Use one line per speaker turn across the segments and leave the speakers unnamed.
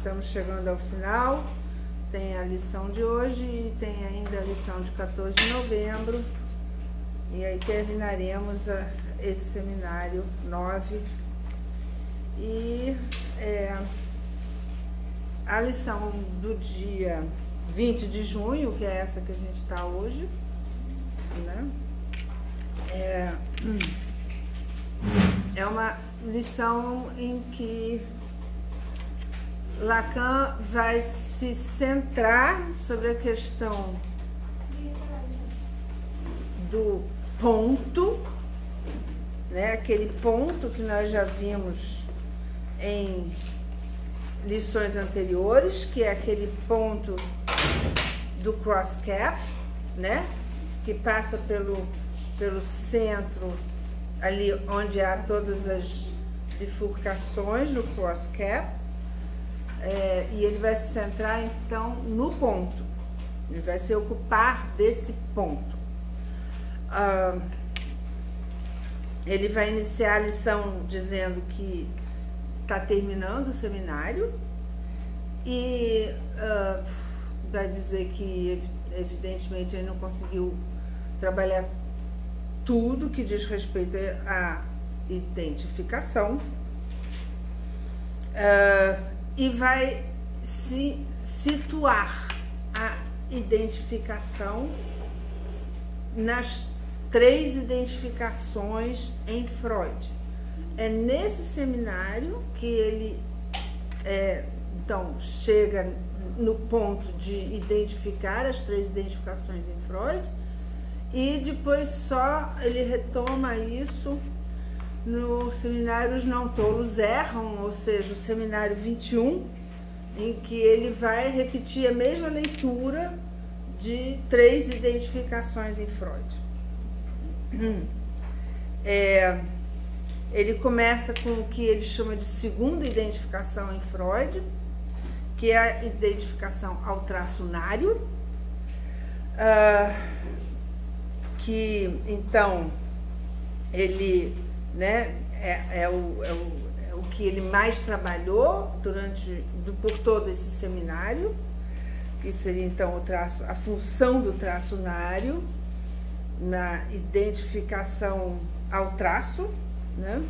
estamos chegando ao final. Tem a lição de hoje e tem ainda a lição de 14 de novembro. E aí terminaremos esse seminário 9. E a lição do dia 20 de junho, que é essa que a gente está hoje, né? É uma lição em que Lacan vai se centrar sobre a questão do ponto, né? Aquele ponto que nós já vimos em lições anteriores, que é aquele ponto do cross cap, né? Que passa pelo centro, ali onde há todas as bifurcações do cross cap. E ele vai se centrar então no ponto, ele vai se ocupar desse ponto. Ele vai iniciar a lição dizendo que está terminando o seminário e vai dizer que evidentemente ele não conseguiu trabalhar tudo que diz respeito à identificação. E vai se situar a identificação nas 3 identificações em Freud. É nesse seminário que ele então chega no ponto de identificar as 3 identificações em Freud, e depois só ele retoma isso no seminário Os Não Tolos Erram, ou seja, o seminário 21, em que ele vai repetir a mesma leitura de 3 identificações em Freud. Ele começa com o que ele chama de segunda identificação em Freud, que é a identificação ao traço unário, que então ele, né, é o que ele mais trabalhou por todo esse seminário, que seria então a função do traço unário na identificação ao traço, né?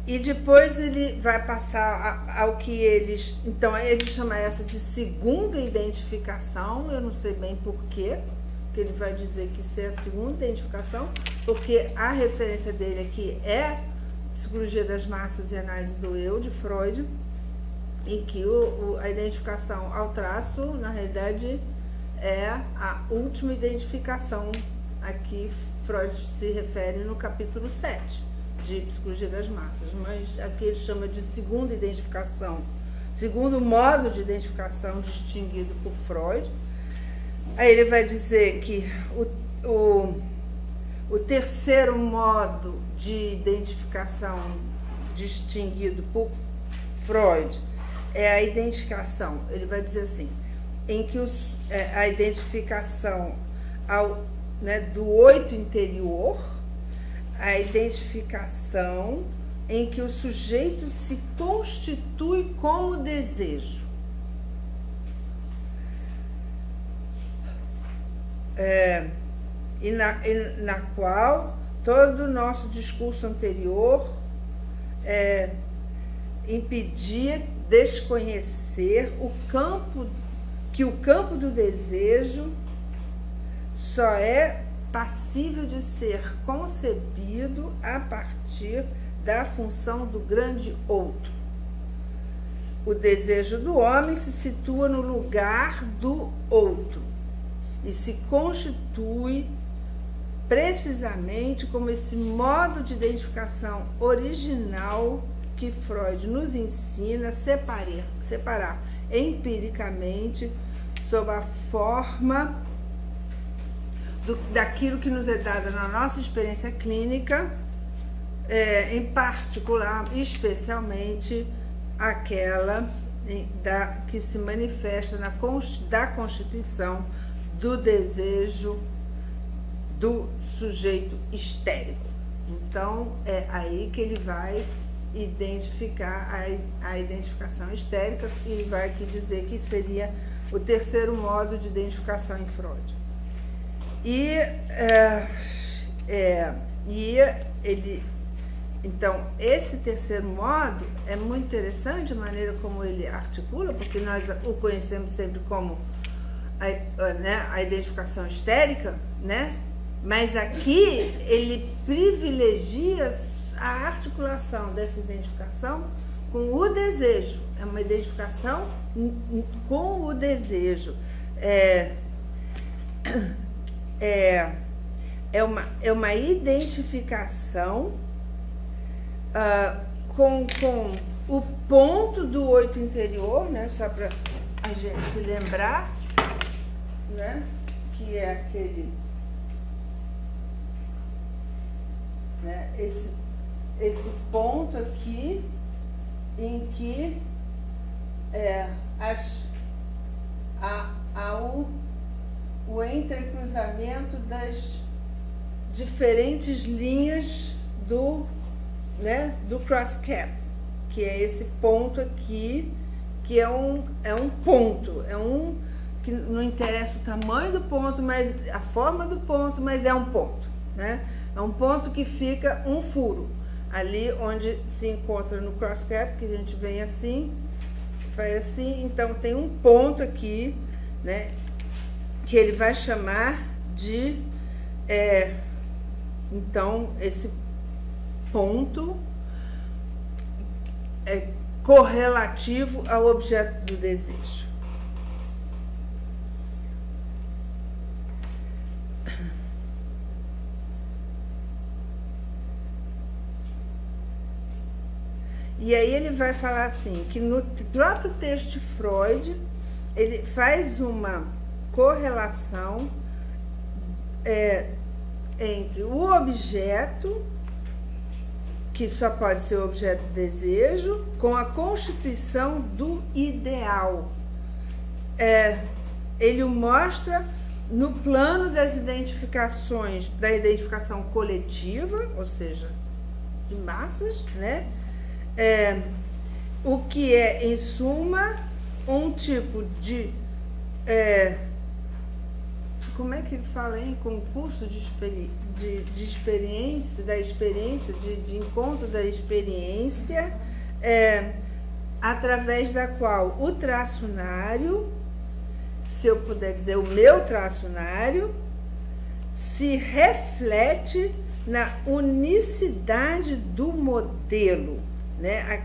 E depois ele vai passar ao que eles... Então, ele chama essa de segunda identificação, eu não sei bem por quê, que ele vai dizer que isso é a segunda identificação, porque a referência dele aqui é Psicologia das Massas e Análise do Eu, de Freud, em que a identificação ao traço, na realidade, é a última identificação a que Freud se refere no capítulo 7 de Psicologia das Massas, mas aqui ele chama de segunda identificação, segundo modo de identificação distinguido por Freud. Aí ele vai dizer que o terceiro modo de identificação distinguido por Freud é a identificação, ele vai dizer assim, em que a identificação do oito interior, a identificação em que o sujeito se constitui como desejo. E na qual todo o nosso discurso anterior impedia desconhecer que o campo do desejo só é passível de ser concebido a partir da função do grande outro. O desejo do homem se situa no lugar do outro e se constitui precisamente como esse modo de identificação original que Freud nos ensina a separar empiricamente sob a forma daquilo que nos é dado na nossa experiência clínica, em particular, especialmente aquela que se manifesta da constituição do desejo do sujeito histérico. Então, é aí que ele vai identificar a identificação histérica, e vai aqui dizer que seria o terceiro modo de identificação em Freud. Então, esse terceiro modo é muito interessante a maneira como ele articula, porque nós o conhecemos sempre como a identificação histérica, né? Mas aqui ele privilegia a articulação dessa identificação com o desejo. É uma identificação com o desejo. É uma identificação com o ponto do oito interior, né? Só para a gente se lembrar, né? Que é aquele, né? Esse ponto aqui em que há o entrecruzamento das diferentes linhas do cross cap, que é esse ponto aqui, que é um ponto, que não interessa o tamanho do ponto, mas a forma do ponto, mas é um ponto, né? É um ponto que fica um furo ali onde se encontra no cross cap, que a gente vem assim, vai assim, então tem um ponto aqui, né, que ele vai chamar de então esse ponto é correlativo ao objeto do desejo. E aí ele vai falar assim, que no próprio texto de Freud, ele faz uma correlação entre o objeto, que só pode ser o objeto do desejo, com a constituição do ideal. Ele o mostra no plano das identificações, da identificação coletiva, ou seja, de massas, né? O que é, em suma, um tipo de... como é que ele fala em concurso de experiência, de encontro da experiência, através da qual o traçunário, se eu puder dizer, o meu traçunário, se reflete na unicidade do modelo, né?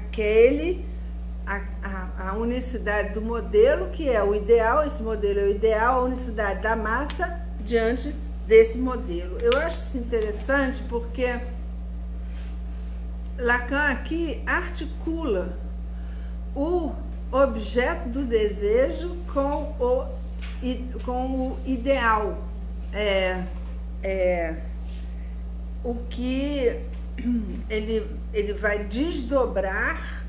A unicidade do modelo, que é o ideal, esse modelo é o ideal, a unicidade da massa diante desse modelo. Eu acho isso interessante porque Lacan aqui articula o objeto do desejo com o ideal. O que ele vai desdobrar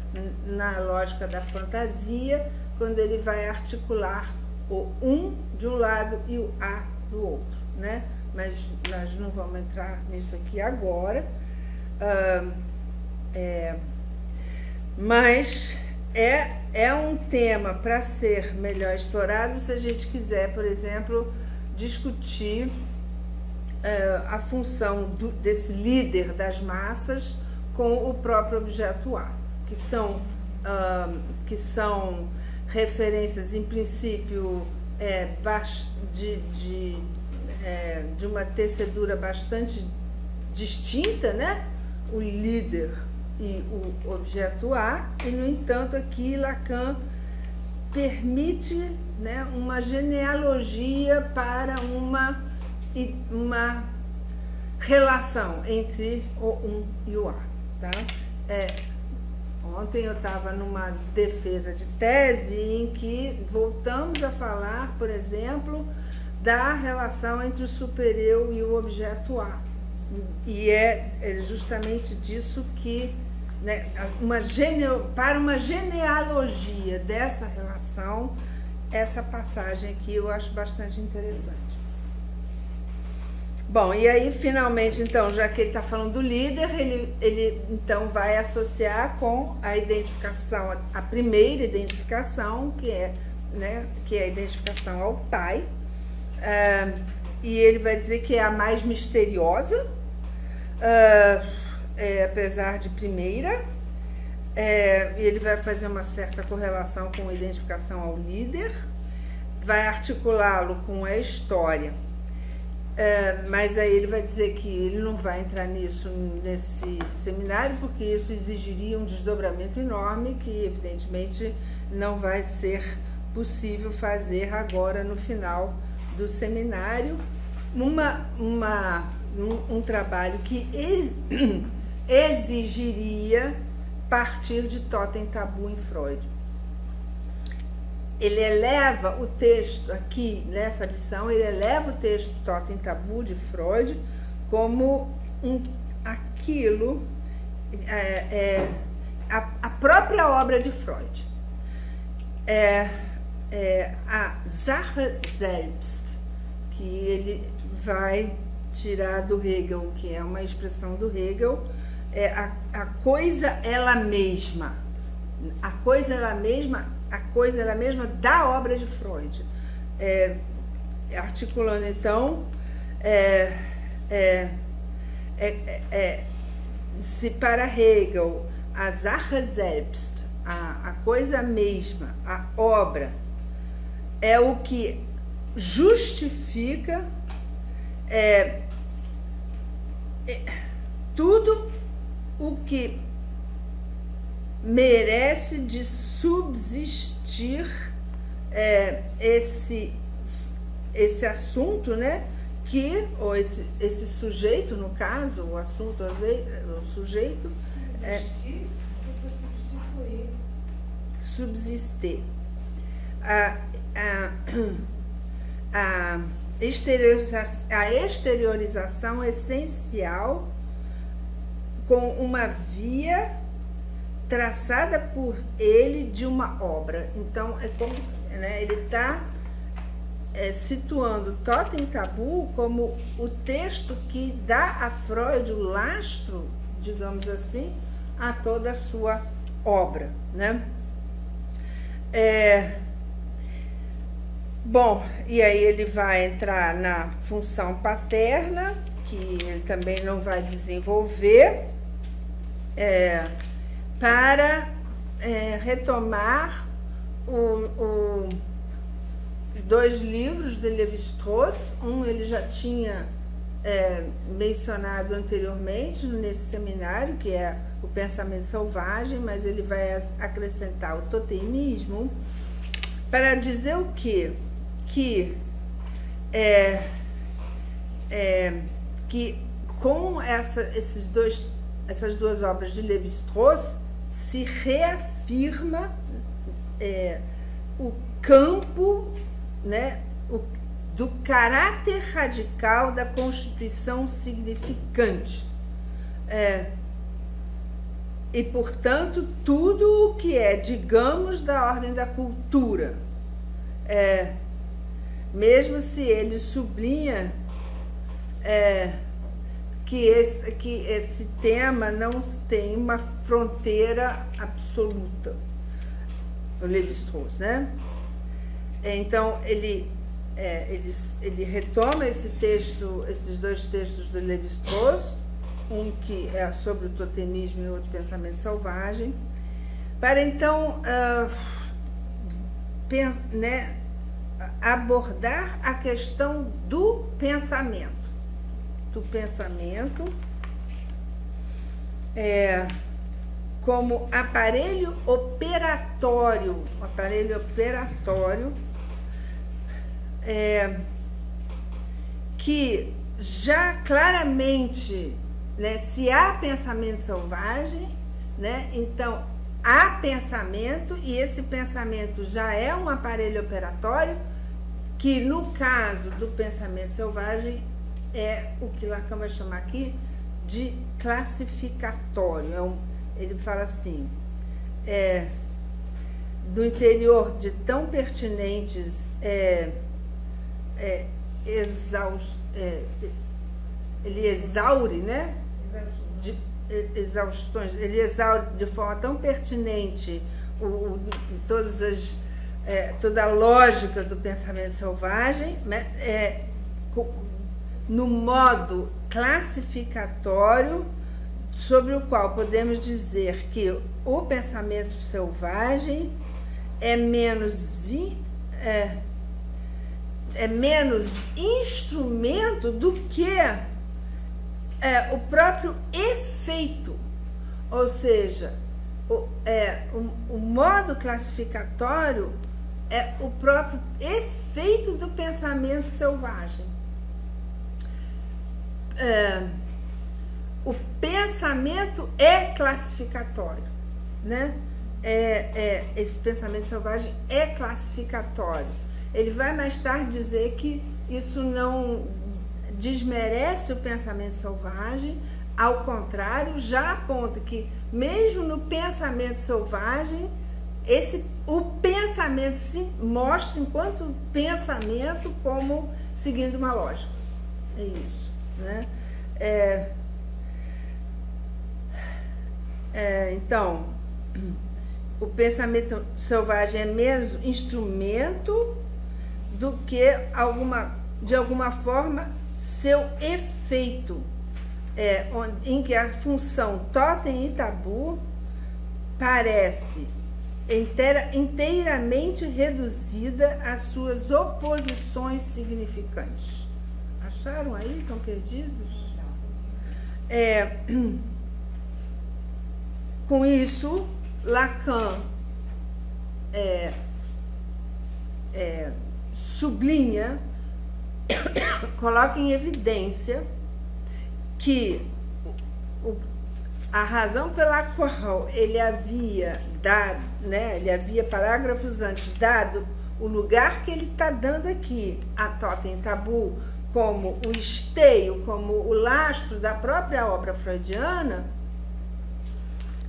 na lógica da fantasia, quando ele vai articular o de um lado e o a do outro, né? Mas nós não vamos entrar nisso aqui agora. Mas é um tema para ser melhor explorado se a gente quiser, por exemplo, discutir a função desse líder das massas com o próprio objeto A, que são referências, em princípio, de uma tecedura bastante distinta, né? O líder e o objeto A, e, no entanto, aqui Lacan permite, né, uma genealogia para uma relação entre o um e o A, tá? Ontem eu estava numa defesa de tese em que voltamos a falar, por exemplo, da relação entre o supereu e o objeto A. E é justamente disso que, né, para uma genealogia dessa relação, essa passagem aqui eu acho bastante interessante. Bom, e aí finalmente, então, já que ele está falando do líder, ele então vai associar com a identificação, a primeira identificação, que é, né, que é a identificação ao pai, e ele vai dizer que é a mais misteriosa, apesar de primeira, ele vai fazer uma certa correlação com a identificação ao líder, vai articulá-lo com a história. Mas aí ele vai dizer que ele não vai entrar nesse seminário, porque isso exigiria um desdobramento enorme, que evidentemente não vai ser possível fazer agora no final do seminário, um trabalho que exigiria partir de Totem Tabu em Freud. Ele eleva o texto aqui, nessa lição, ele eleva o texto Totem Tabu de Freud como aquilo, a própria obra de Freud. A Sache selbst, que ele vai tirar do Hegel, que é uma expressão do Hegel, a coisa ela mesma. A coisa ela mesma da obra de Freud, articulando então se para Hegel a Sache selbst, a coisa mesma, a obra, é o que justifica tudo o que merece de subsistir esse assunto, né? Ou esse sujeito, no caso, o assunto, o sujeito, subsistir. A exteriorização essencial com uma via traçada por ele de uma obra. Então, é como, né, ele está situando Totem Tabu como o texto que dá a Freud o lastro, digamos assim, a toda a sua obra, né? Bom, e aí ele vai entrar na função paterna, que ele também não vai desenvolver, para retomar dois livros de Lévi-Strauss. Um ele já tinha mencionado anteriormente nesse seminário, que é o Pensamento Selvagem, mas ele vai acrescentar o totemismo, para dizer o quê? Que com essas duas obras de Lévi-Strauss se reafirma o campo, né, do caráter radical da constituição significante. E, portanto, tudo o que é, digamos, da ordem da cultura. Mesmo se ele sublinha que esse tema não tem uma fronteira absoluta, o Lévi-Strauss, né? Então, ele retoma esses dois textos do Lévi-Strauss, um que é sobre o totemismo e outro Pensamento Selvagem, para então né, abordar a questão do pensamento. Como aparelho operatório, que já claramente, né, se há pensamento selvagem, né, então há pensamento, e esse pensamento já é um aparelho operatório, que no caso do pensamento selvagem é o que Lacan vai chamar aqui de classificatório. Ele fala assim, do interior de tão ele exaure, né? Exaustões, ele exaure de forma tão pertinente toda a lógica do pensamento selvagem, né? No modo classificatório sobre o qual podemos dizer que o pensamento selvagem é menos instrumento do que o próprio efeito, ou seja, o modo classificatório é o próprio efeito do pensamento selvagem. O pensamento é classificatório, né? Esse pensamento selvagem é classificatório. Ele vai mais tarde dizer que isso não desmerece o pensamento selvagem, ao contrário, já aponta que mesmo no pensamento selvagem, o pensamento se mostra enquanto pensamento como seguindo uma lógica. É isso, né? Então, o pensamento selvagem é menos instrumento do que de alguma forma seu efeito, em que a função totem e tabu parece inteiramente reduzida às suas oposições significantes. Acharam aí? Estão perdidos? Com isso, Lacan sublinha, coloca em evidência que a razão pela qual ele havia dado, né, ele havia parágrafos antes dado o lugar que ele está dando aqui a totem tabu como o esteio, como o lastro da própria obra freudiana,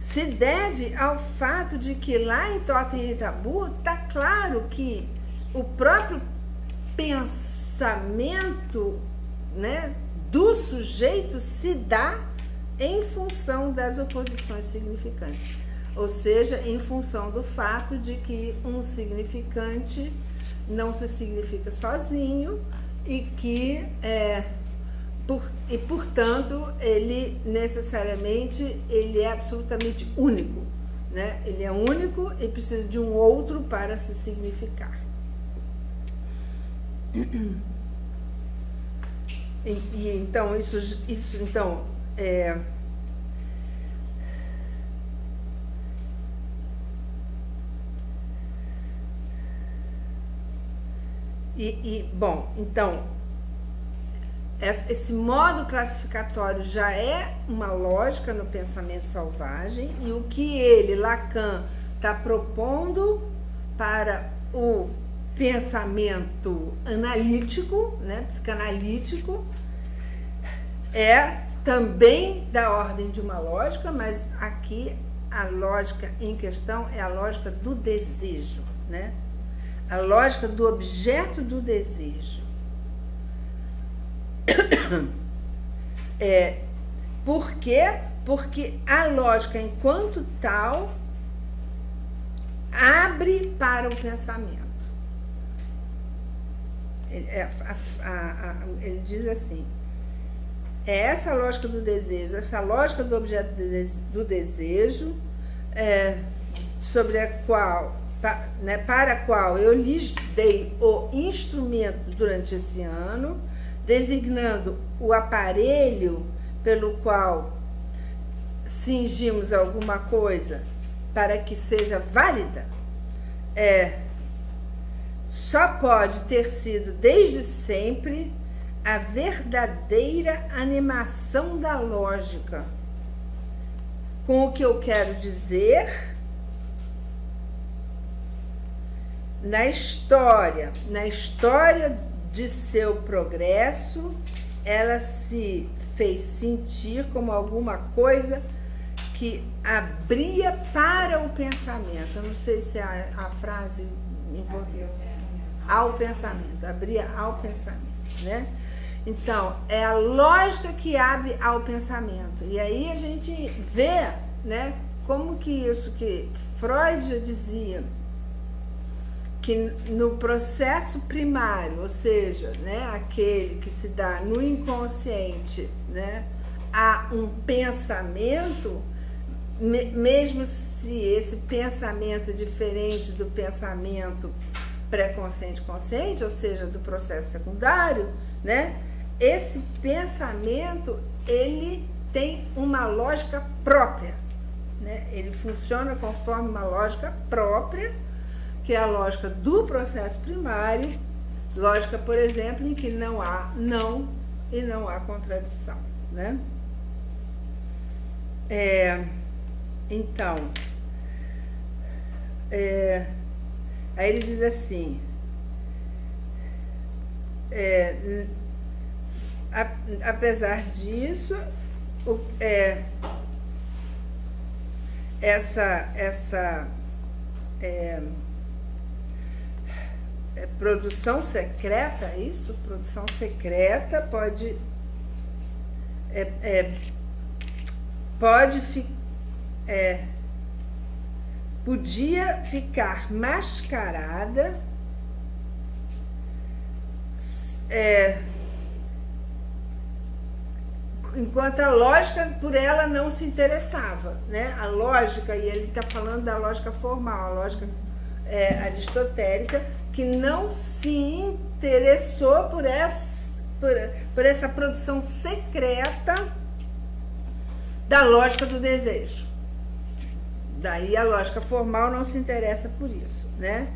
se deve ao fato de que lá em Totem e Tabu está claro que o próprio pensamento, né, do sujeito se dá em função das oposições significantes, ou seja, em função do fato de que um significante não se significa sozinho e que portanto, ele necessariamente ele é absolutamente único, né? Ele é único e precisa de um outro para se significar. Então, bom, então esse modo classificatório já é uma lógica no pensamento selvagem, e o que Lacan está propondo para o pensamento analítico, né, psicanalítico, é também da ordem de uma lógica, mas aqui a lógica em questão é a lógica do desejo, né? A lógica do objeto do desejo. Por quê? Porque a lógica, enquanto tal, abre para o pensamento. Ele diz assim: essa lógica do desejo, essa lógica do objeto do desejo, sobre a qual, para a qual eu lhes dei o instrumento durante esse ano, designando o aparelho pelo qual cingimos alguma coisa para que seja válida, só pode ter sido desde sempre a verdadeira animação da lógica. Com o que eu quero dizer, na história de seu progresso, ela se fez sentir como alguma coisa que abria para o pensamento. Eu não sei se é a frase em português. Ao pensamento, abria ao pensamento, né? Então, é a lógica que abre ao pensamento. E aí a gente vê, né, como que isso que Freud já dizia, que no processo primário, ou seja, né, aquele que se dá no inconsciente, né, há um pensamento, mesmo se esse pensamento é diferente do pensamento pré-consciente-consciente, ou seja, do processo secundário, né, esse pensamento, ele tem uma lógica própria, né, ele funciona conforme uma lógica própria, que é a lógica do processo primário, lógica, por exemplo, em que não há não e não há contradição, né? Então, aí ele diz assim, apesar disso, essa produção secreta, isso? Produção secreta podia ficar mascarada enquanto a lógica por ela não se interessava, né? A lógica, e ele está falando da lógica formal, a lógica aristotélica, que não se interessou por essa produção secreta da lógica do desejo. Daí a lógica formal não se interessa por isso, né?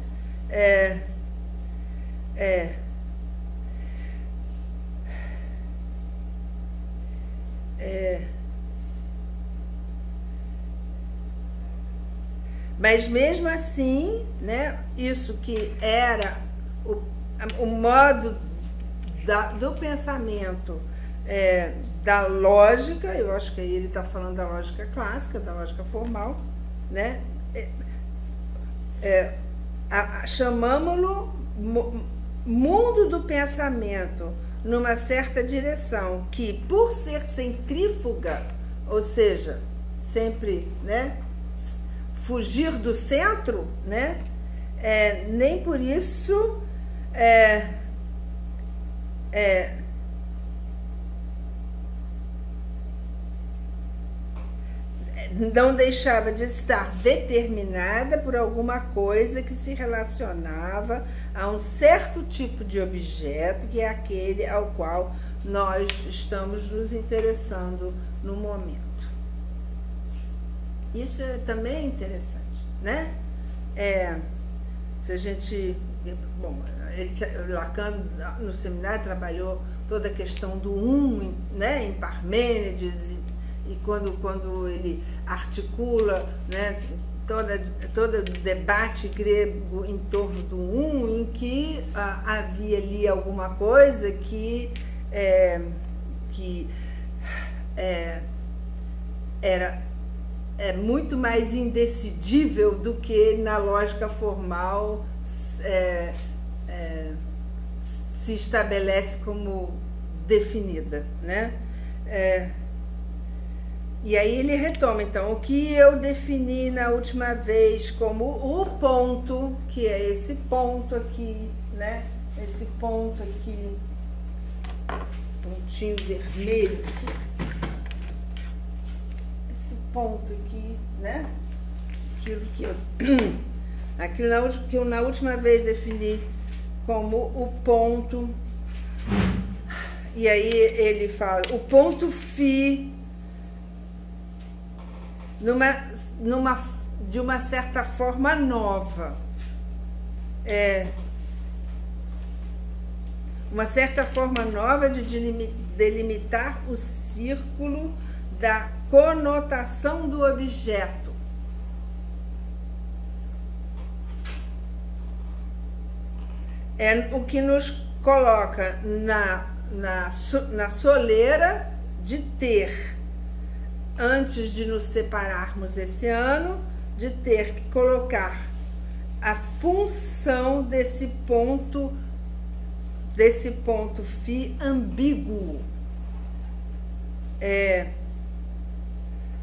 Mas mesmo assim, né, isso que era o modo do pensamento da lógica, eu acho que aí ele está falando da lógica clássica, da lógica formal, né? Chamamos-lo mundo do pensamento numa certa direção, que por ser centrífuga, ou seja, sempre, né, fugir do centro, né, nem por isso não deixava de estar determinada por alguma coisa que se relacionava a um certo tipo de objeto, que é aquele ao qual nós estamos nos interessando no momento. Isso também é interessante, né? Se a gente... Bom, Lacan no seminário trabalhou toda a questão do né, em Parmênides, e quando ele articula, né, todo o debate grego em torno do em que havia ali alguma coisa que era muito mais indecidível do que na lógica formal se estabelece como definida, né? E aí ele retoma, então, o que eu defini na última vez como o ponto, que é esse ponto aqui, né? Esse ponto aqui, pontinho vermelho aqui. Esse ponto aqui, né? Aquilo que eu na última vez defini como o ponto. E aí ele fala, o ponto φ de uma certa forma nova. Uma certa forma nova de delimitar o círculo da conotação do objeto. É o que nos coloca na soleira de ter, antes de nos separarmos esse ano, de ter que colocar a função desse ponto desse ponto φ ambíguo.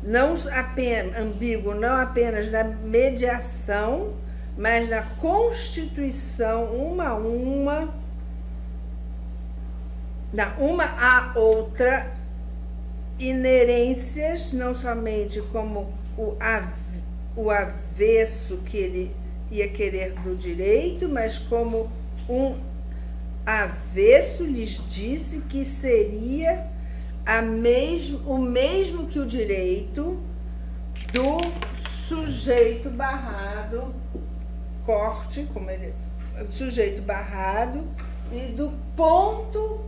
Não apenas ambíguo, não apenas na mediação, mas na constituição uma a outra, inerências, não somente como o avesso que ele ia querer do direito, mas como um avesso lhes disse que seria o mesmo que o direito do sujeito barrado, corte, como ele, sujeito barrado, e do ponto,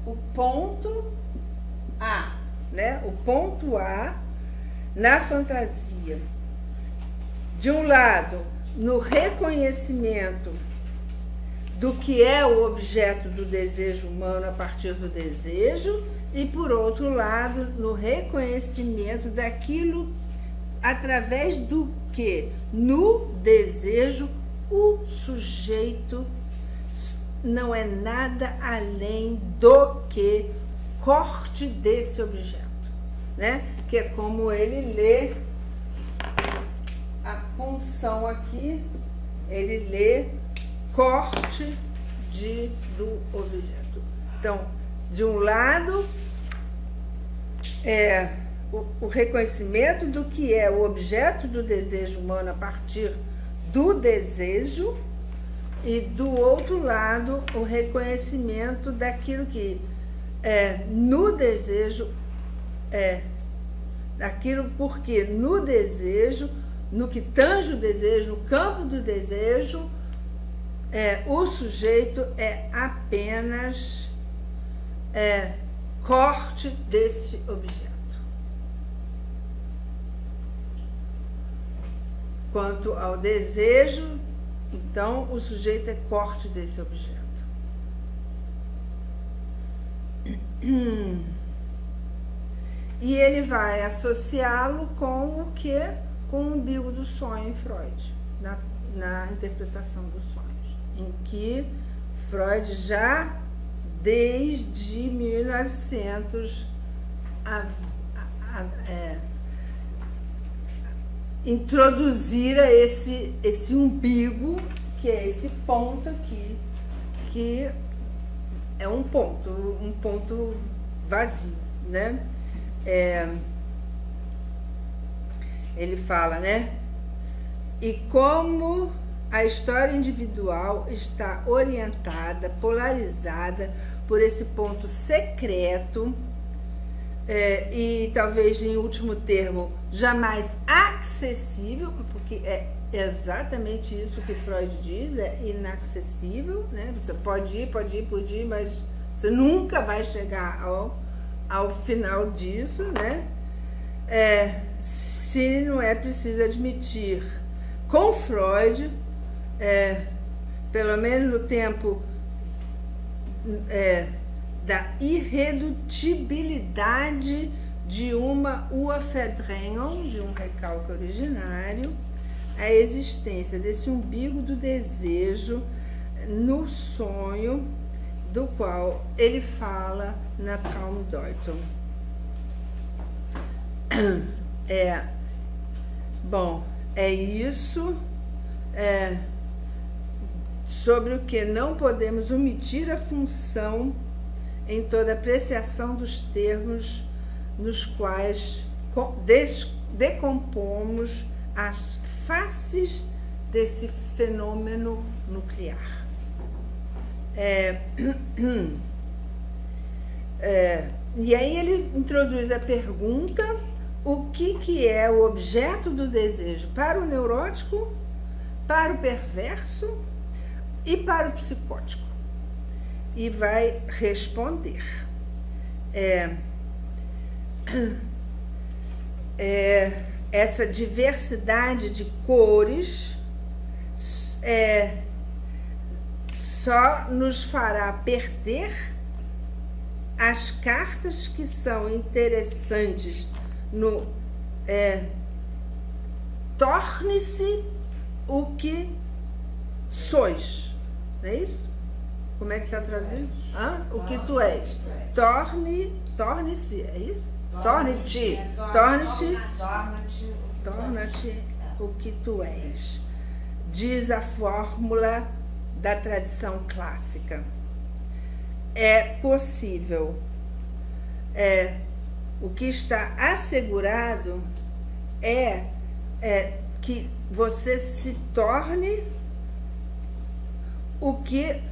o ponto A, né? O ponto A na fantasia. De um lado, no reconhecimento do que é o objeto do desejo humano a partir do desejo, e por outro lado, no reconhecimento daquilo através do que no desejo o sujeito não é nada além do que corte desse objeto, né? Que é como ele lê a punção aqui, ele lê corte do objeto. Então, de um lado, o reconhecimento do que é o objeto do desejo humano a partir do desejo, e do outro lado, o reconhecimento daquilo que no desejo daquilo, porque no desejo, no que tange o desejo, no campo do desejo, o sujeito é apenas corte desse objeto. Quanto ao desejo, então, o sujeito é corte desse objeto. E ele vai associá-lo com o quê? Com o umbigo do sonho em Freud, na interpretação dos sonhos, em que Freud já desde 1900 introduzira esse umbigo, que é esse ponto aqui, que é um ponto vazio, né? Ele fala, né? E como a história individual está orientada, polarizada por esse ponto secreto, e talvez em último termo jamais acessível, porque é exatamente isso que Freud diz, é inacessível, né? Você pode ir, mas você nunca vai chegar ao final disso, né? Se não é preciso admitir com Freud, pelo menos no tempo da irredutibilidade de uma Urverdrängung, de um recalque originário, a existência desse umbigo do desejo no sonho, do qual ele fala na Traumdeutung. Bom, é isso sobre o que não podemos omitir a função em toda apreciação dos termos nos quais decompomos as faces desse fenômeno nuclear. E aí ele introduz a pergunta: o que é o objeto do desejo para o neurótico, para o perverso e para o psicótico? E vai responder. Essa diversidade de cores só nos fará perder as cartas que são interessantes no torne-se o que sois, não é isso? Como é que está traduzido? O que tu és. Torne-se, é isso? Torne-te o que tu és. Diz a fórmula da tradição clássica. É possível. O que está assegurado é que você se torne o que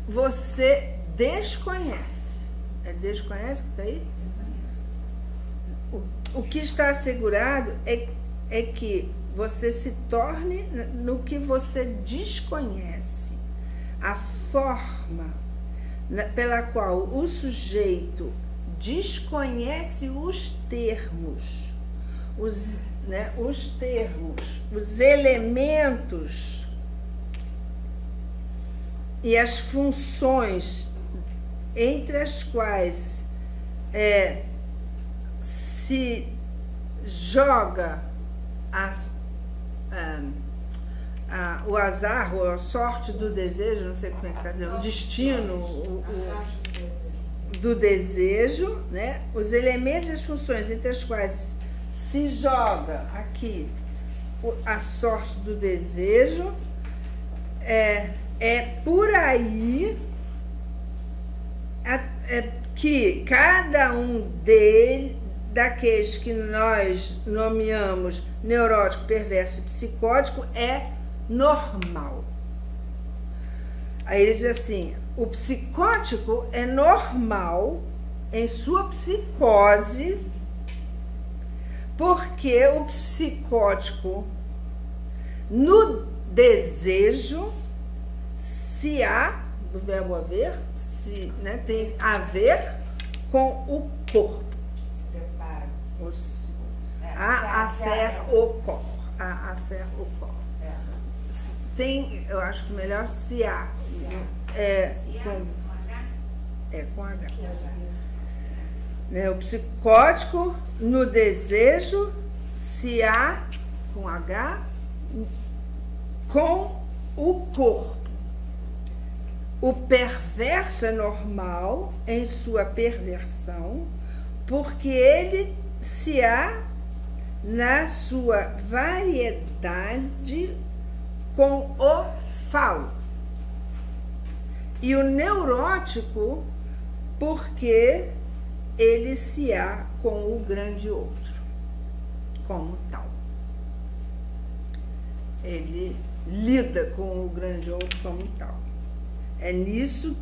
você desconhece. É desconhece que está aí? O que está assegurado é que você se torne no que você desconhece. A forma pela qual o sujeito desconhece os termos, os elementos e as funções entre as quais se joga o azar, ou a sorte do desejo, não sei como é que está dizendo, o destino do desejo, né? Os elementos e as funções entre as quais se joga aqui a sorte do desejo, é por aí que cada um daqueles que nós nomeamos neurótico, perverso e psicótico é normal. Aí ele diz assim: o psicótico é normal em sua psicose, porque o psicótico no desejo se há, do verbo haver, tem a ver com o corpo.
Se depara.
A fé ocorre. A fé ocorre. Tem, eu acho que melhor se há. Com H. O psicótico no desejo se há com H com o corpo. O perverso é normal em sua perversão, porque ele se há na sua variedade com o falo. E o neurótico, porque ele se há com o grande outro, como tal. Ele lida com o grande outro como tal. É nisso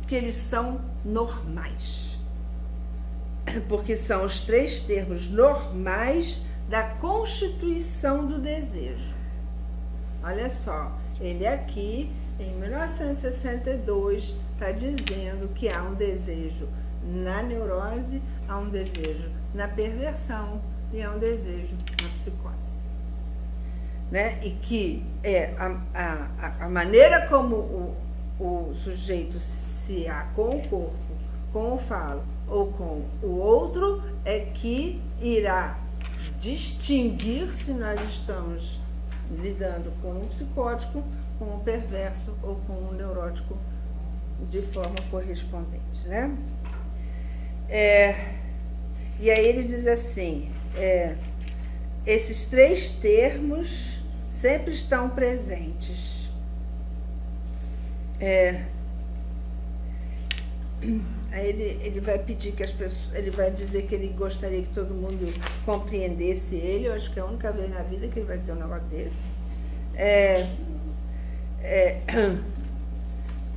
que eles são normais. Porque são os três termos normais da constituição do desejo. Olha só, ele aqui, em 1962, está dizendo que há um desejo na neurose, há um desejo na perversão e há um desejo na psicose. Né? E que a maneira como o sujeito se há com o corpo, com o falo ou com o outro é que irá distinguir se nós estamos lidando com o psicótico, com o perverso ou com o neurótico de forma correspondente, né? E aí ele diz assim, esses três termos sempre estão presentes. Aí ele vai pedir que as pessoas, ele vai dizer que ele gostaria que todo mundo compreendesse ele. Eu acho que é a única vez na vida que ele vai dizer um negócio desse.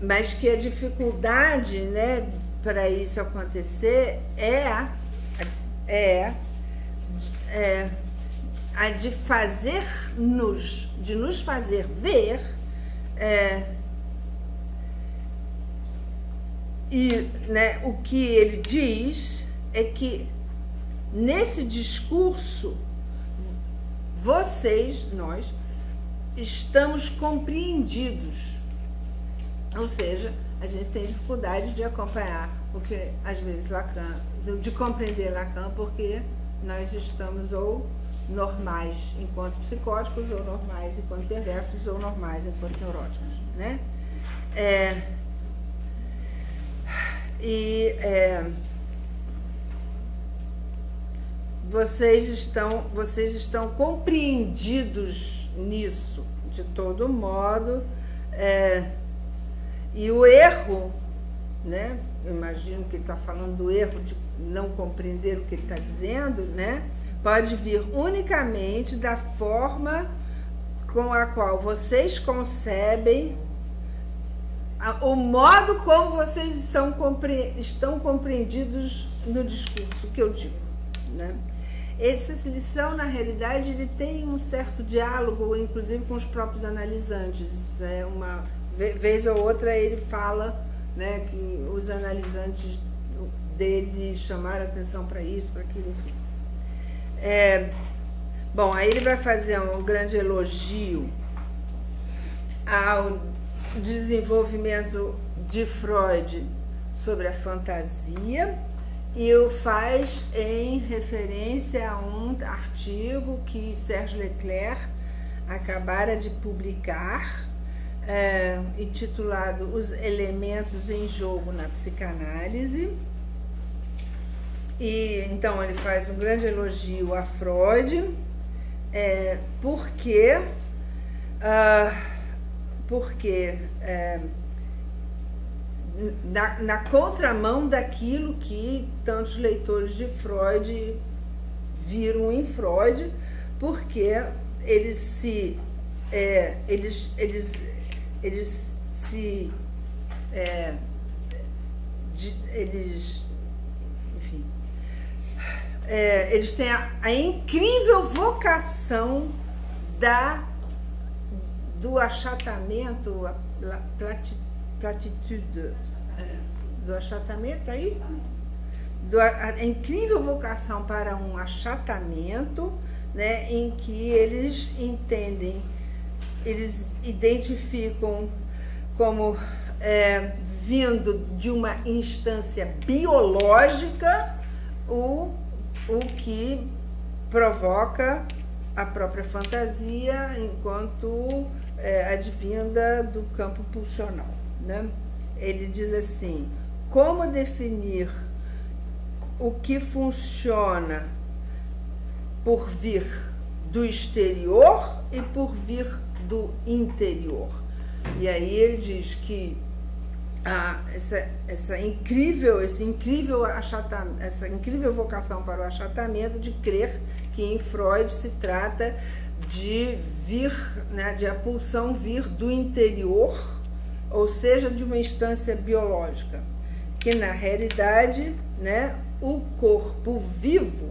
Mas que a dificuldade, né, para isso acontecer é a de nos fazer ver e, né, o que ele diz é que nesse discurso nós estamos compreendidos, ou seja, a gente tem dificuldade de acompanhar, porque às vezes Lacan, de compreender Lacan, porque nós estamos ou normais enquanto psicóticos, ou normais enquanto perversos, ou normais enquanto neuróticos, né? e vocês estão compreendidos nisso, de todo modo, e o erro, né? Eu imagino que ele está falando do erro de não compreender o que ele está dizendo, né? Pode vir unicamente da forma com a qual vocês concebem o modo como vocês estão compreendidos no discurso que eu digo, né? Essa lição, na realidade, ele tem um certo diálogo, inclusive com os próprios analisantes. Uma vez ou outra ele fala, né, que os analisantes dele chamaram atenção para isso, para aquilo, enfim. Bom, aí ele vai fazer um grande elogio ao desenvolvimento de Freud sobre a fantasia, e o faz em referência a um artigo que Serge Leclerc acabara de publicar, intitulado Os Elementos em Jogo na Psicanálise. E então ele faz um grande elogio a Freud, porque na contramão daquilo que tantos leitores de Freud viram em Freud, porque eles têm a incrível vocação do achatamento, platitude, do achatamento aí, a incrível vocação para um achatamento, né, em que eles entendem, eles identificam como vindo de uma instância biológica o que provoca a própria fantasia enquanto advinda do campo pulsional, né? Ele diz assim: como definir o que funciona por vir do exterior e por vir do interior? E aí ele diz que essa incrível vocação para o achatamento, de crer que em Freud se trata de vir, né, de a pulsão vir do interior, ou seja, de uma instância biológica, que na realidade, né, o corpo vivo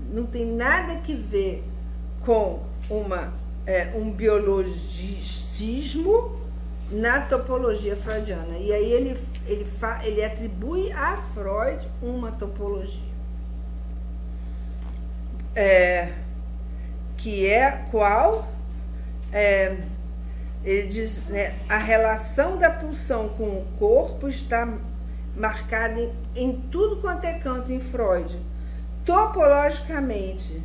não tem nada que ver com um biologicismo na topologia freudiana. E aí ele atribui a Freud uma topologia, que é qual? Ele diz, né, a relação da pulsão com o corpo está marcada em tudo quanto é canto em Freud. Topologicamente,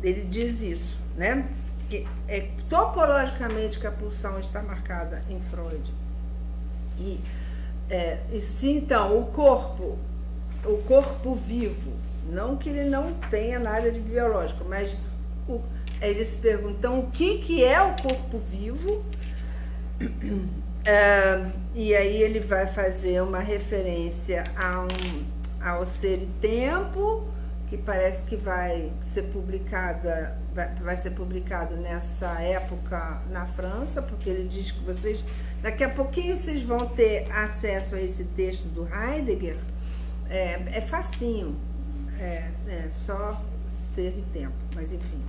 ele diz isso, né? Que é topologicamente que a pulsão está marcada em Freud. E se então o corpo vivo, não que ele não tenha nada de biológico, mas eles perguntam o que é o corpo vivo, e aí ele vai fazer uma referência ao Ser e Tempo, que parece que vai ser publicado nessa época na França, porque ele diz que daqui a pouquinho vocês vão ter acesso a esse texto do Heidegger. É facinho, só Ser e Tempo, mas enfim.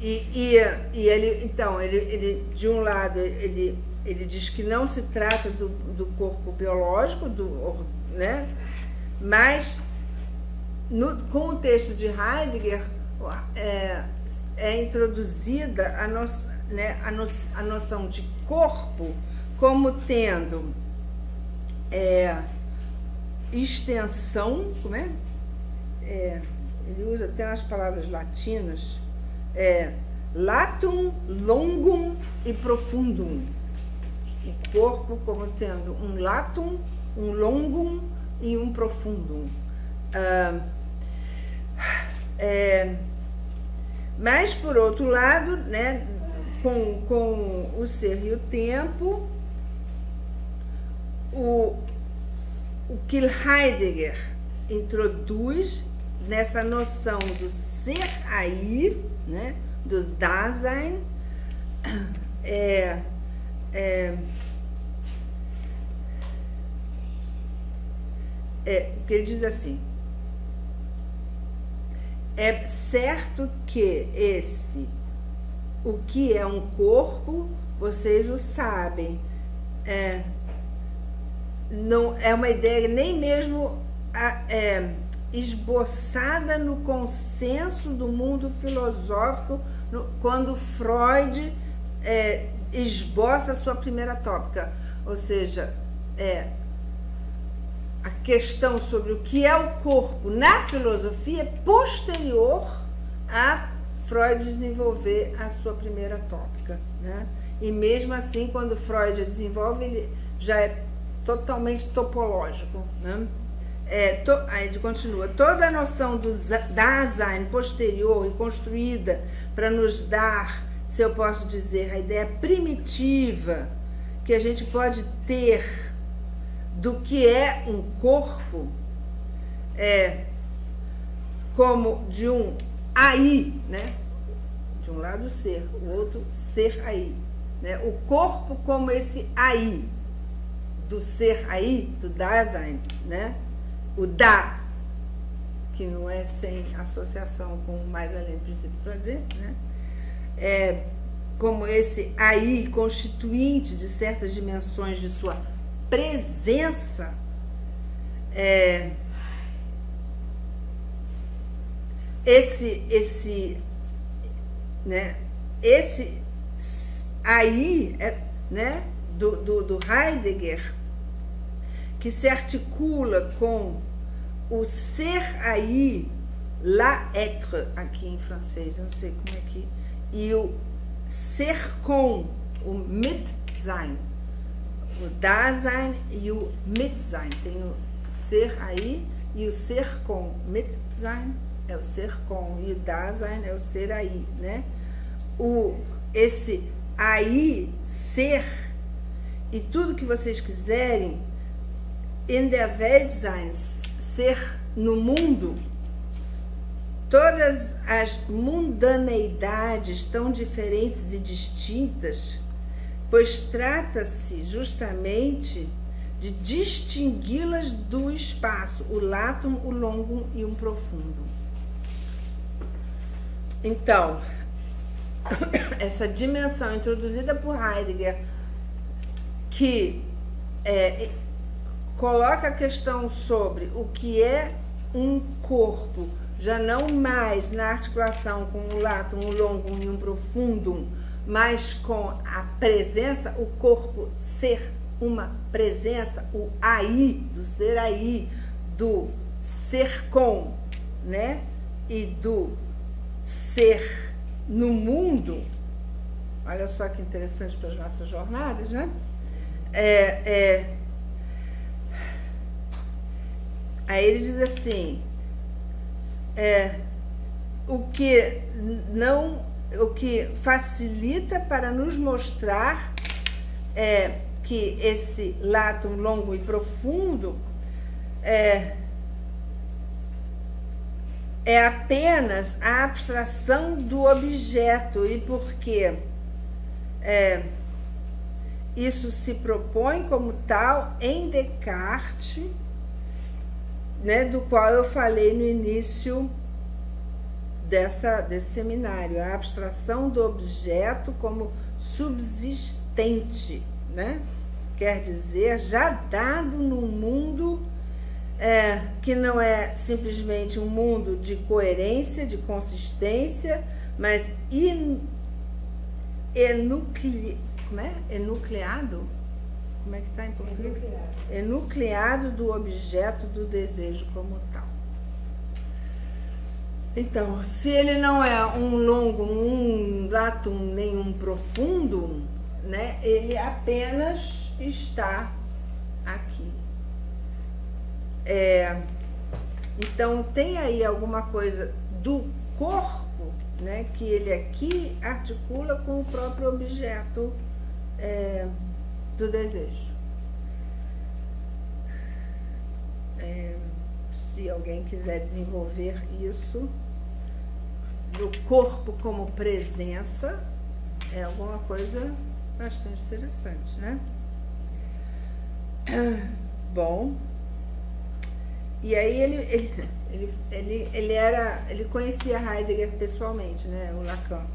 E ele, então, ele de um lado, ele diz que não se trata do corpo biológico, né? Mas com o texto de Heidegger é introduzida a noção de corpo como tendo extensão, como é? Ele usa até umas palavras latinas, latum, longum e profundum. O corpo como tendo um latum, um longum e um profundum. Mas, por outro lado, né, com o ser e o tempo, o que Heidegger introduz nessa noção do ser aí, né, do Dasein, que ele diz assim: é certo que o que é um corpo, vocês o sabem, não é uma ideia nem mesmo esboçada no consenso do mundo filosófico, quando Freud esboça a sua primeira tópica, ou seja, a questão sobre o que é o corpo na filosofia é posterior a Freud desenvolver a sua primeira tópica, né? E mesmo assim, quando Freud a desenvolve, ele já é totalmente topológico, né? Aí ele continua: toda a noção do Dasein posterior e construída para nos dar, se eu posso dizer, a ideia primitiva que a gente pode ter do que é um corpo, como de um aí, né? De um lado ser, o outro ser aí, né? O corpo como esse aí, do ser aí, do Dasein, né? O da, que não é sem associação com o mais além do princípio do prazer, né? Como esse aí constituinte de certas dimensões de sua presença, né, esse aí, né, do Heidegger, que se articula com o ser aí, l'être, aqui em francês, eu não sei como é que, e o ser com, o Mitsein, o Dasein e o Mitsein. Tem o ser aí e o ser com. Mitsein é o ser com e o Dasein é o ser aí, né? Esse aí, ser, e tudo que vocês quiserem, in der Welt sein, ser no mundo, todas as mundaneidades tão diferentes e distintas, pois trata-se justamente de distingui-las do espaço, o latum, o longum e um profundo. Então, essa dimensão introduzida por Heidegger, que coloca a questão sobre o que é um corpo, já não mais na articulação com o latum, o longum e um profundum, mas com a presença, o corpo ser uma presença, o aí, do ser aí, do ser com, né? E do ser no mundo. Olha só que interessante para as nossas jornadas, né? Aí ele diz assim, o que facilita para nos mostrar que esse latum longo e profundo é apenas a abstração do objeto, e porque isso se propõe como tal em Descartes, né, do qual eu falei no início desse seminário, a abstração do objeto como subsistente, né? Quer dizer, já dado num mundo que não é simplesmente um mundo de coerência, de consistência, mas enucleado? como é que está em português? Enucleado do objeto do desejo como tal. Então, se ele não é um longo, um latum, nem um profundo, né, ele apenas está aqui. Então, tem aí alguma coisa do corpo, né, que ele aqui articula com o próprio objeto do desejo. Se alguém quiser desenvolver isso, do corpo como presença, é alguma coisa bastante interessante, né? Bom, e aí ele conhecia Heidegger pessoalmente, né, o Lacan.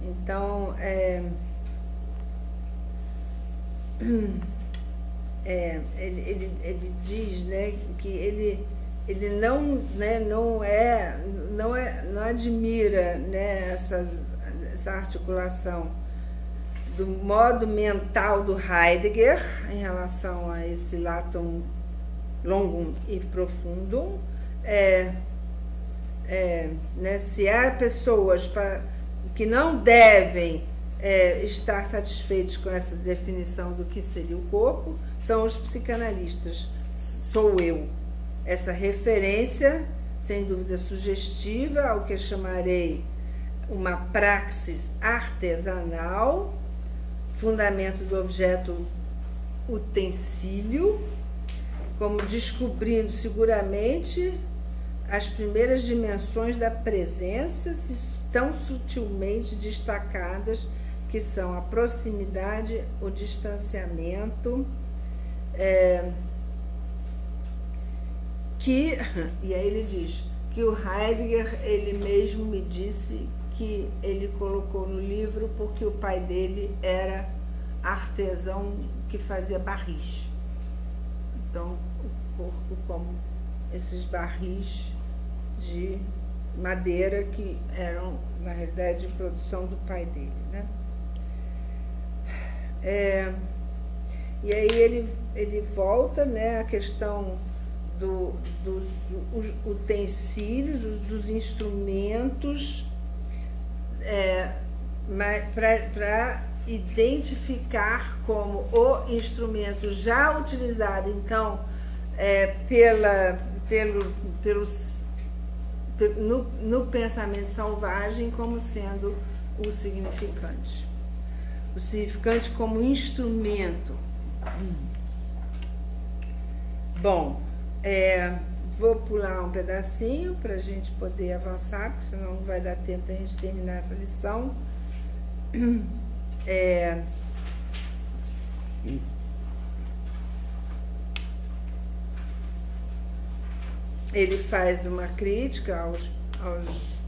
Então, ele diz, né, que ele não, né, não admira, né, essa articulação do modo mental do Heidegger em relação a esse latum longum e profundum, né, se há pessoas que não devem estar satisfeitos com essa definição do que seria o corpo, são os psicanalistas, sou eu. Essa referência, sem dúvida sugestiva, ao que eu chamarei uma praxis artesanal, fundamento do objeto utensílio, como descobrindo seguramente as primeiras dimensões da presença, tão sutilmente destacadas, que são a proximidade, o distanciamento, e aí ele diz que o Heidegger, ele mesmo me disse que ele colocou no livro porque o pai dele era artesão que fazia barris. Então, o corpo como esses barris de madeira que eram, na realidade, de produção do pai dele, né? E aí ele volta, né, a questão dos utensílios, dos instrumentos, para identificar como o instrumento já utilizado, então, no pensamento selvagem, como sendo o significante. O significante como instrumento. Bom, vou pular um pedacinho para a gente poder avançar, porque senão não vai dar tempo da gente terminar essa lição. Ele faz uma crítica aos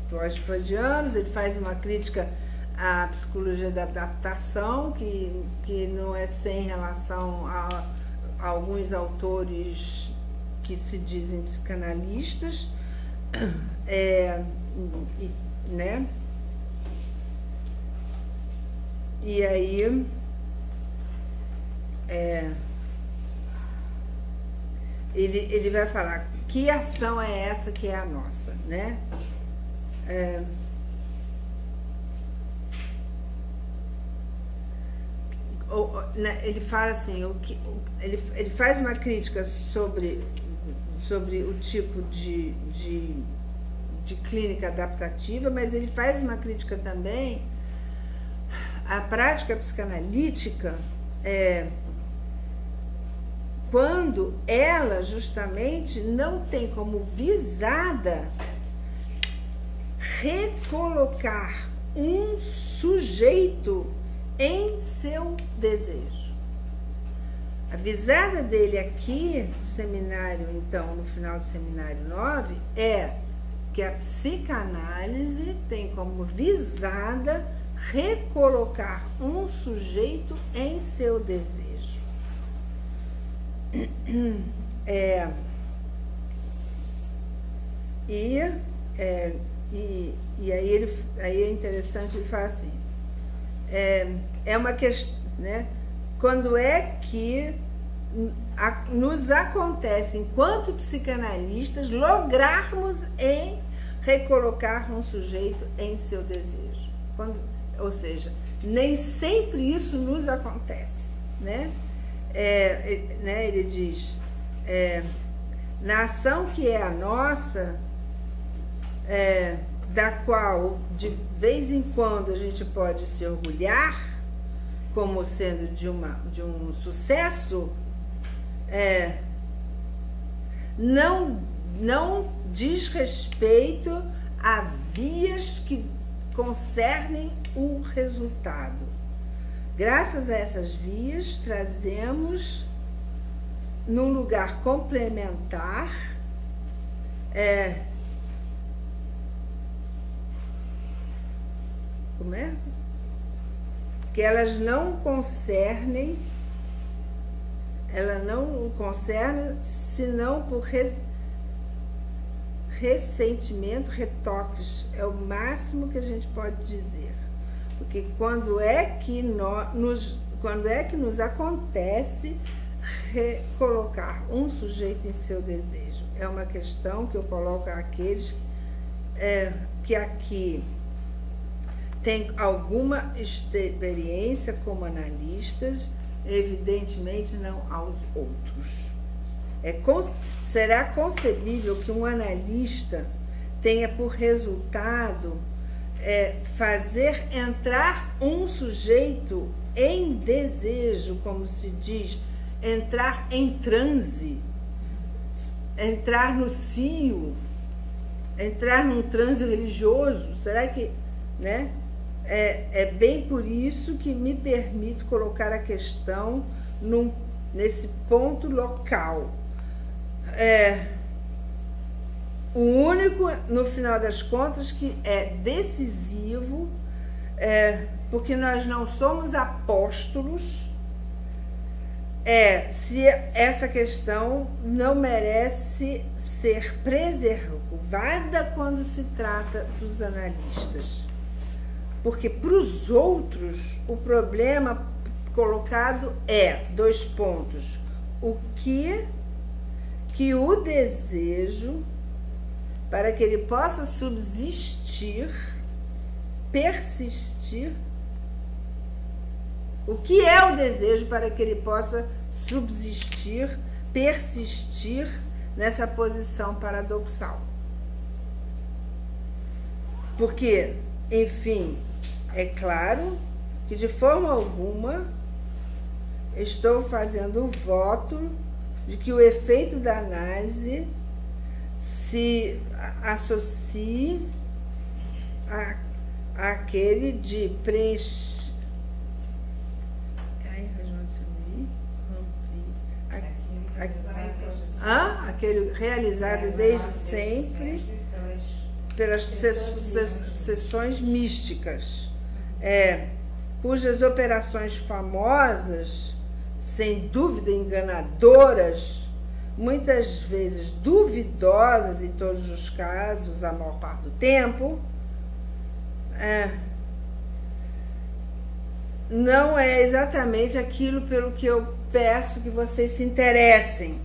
pós-freudianos, ele faz uma crítica à psicologia da adaptação, que não é sem relação a alguns autores que se dizem psicanalistas, né? E aí ele vai falar que ação é essa que é a nossa, né? Ele fala assim, ele faz uma crítica sobre o tipo de clínica adaptativa, mas ele faz uma crítica também à prática psicanalítica, quando ela justamente não tem como visada recolocar um sujeito em seu desejo. A visada dele aqui no seminário, então, no final do seminário 9, é que a psicanálise tem como visada recolocar um sujeito em seu desejo. E aí é interessante, ele fala assim, é uma questão, né? Quando é que nos acontece, enquanto psicanalistas, lograrmos em recolocar um sujeito em seu desejo. Ou seja, nem sempre isso nos acontece, né? Ele diz, na ação que é a nossa, da qual de vez em quando a gente pode se orgulhar como sendo de um sucesso, não diz respeito a vias que concernem o resultado. Graças a essas vias, trazemos num lugar complementar que elas não concernem, ela não concerne senão por ressentimento, retoques, é o máximo que a gente pode dizer. Porque quando é que nos acontece recolocar um sujeito em seu desejo? É uma questão que eu coloco àqueles que aqui têm alguma experiência como analistas, evidentemente não aos outros. Será concebível que um analista tenha por resultado fazer entrar um sujeito em desejo, como se diz, entrar em transe, entrar no cio, entrar num transe religioso? Será que, né? É bem por isso que me permito colocar a questão nesse ponto local. O único, no final das contas, que é decisivo, porque nós não somos apóstolos, se essa questão não merece ser preservada quando se trata dos analistas. Porque para os outros, o problema colocado dois pontos. O que o desejo, para que ele possa subsistir, persistir, o que é o desejo para que ele possa subsistir, persistir nessa posição paradoxal? Porque, enfim, é claro que de forma alguma estou fazendo o voto de que o efeito da análise se associe àquele de preencher. Aquele realizado desde sempre pelas sessões místicas, cujas operações famosas, sem dúvida enganadoras, muitas vezes duvidosas em todos os casos, a maior parte do tempo, não é exatamente aquilo pelo que eu peço que vocês se interessem,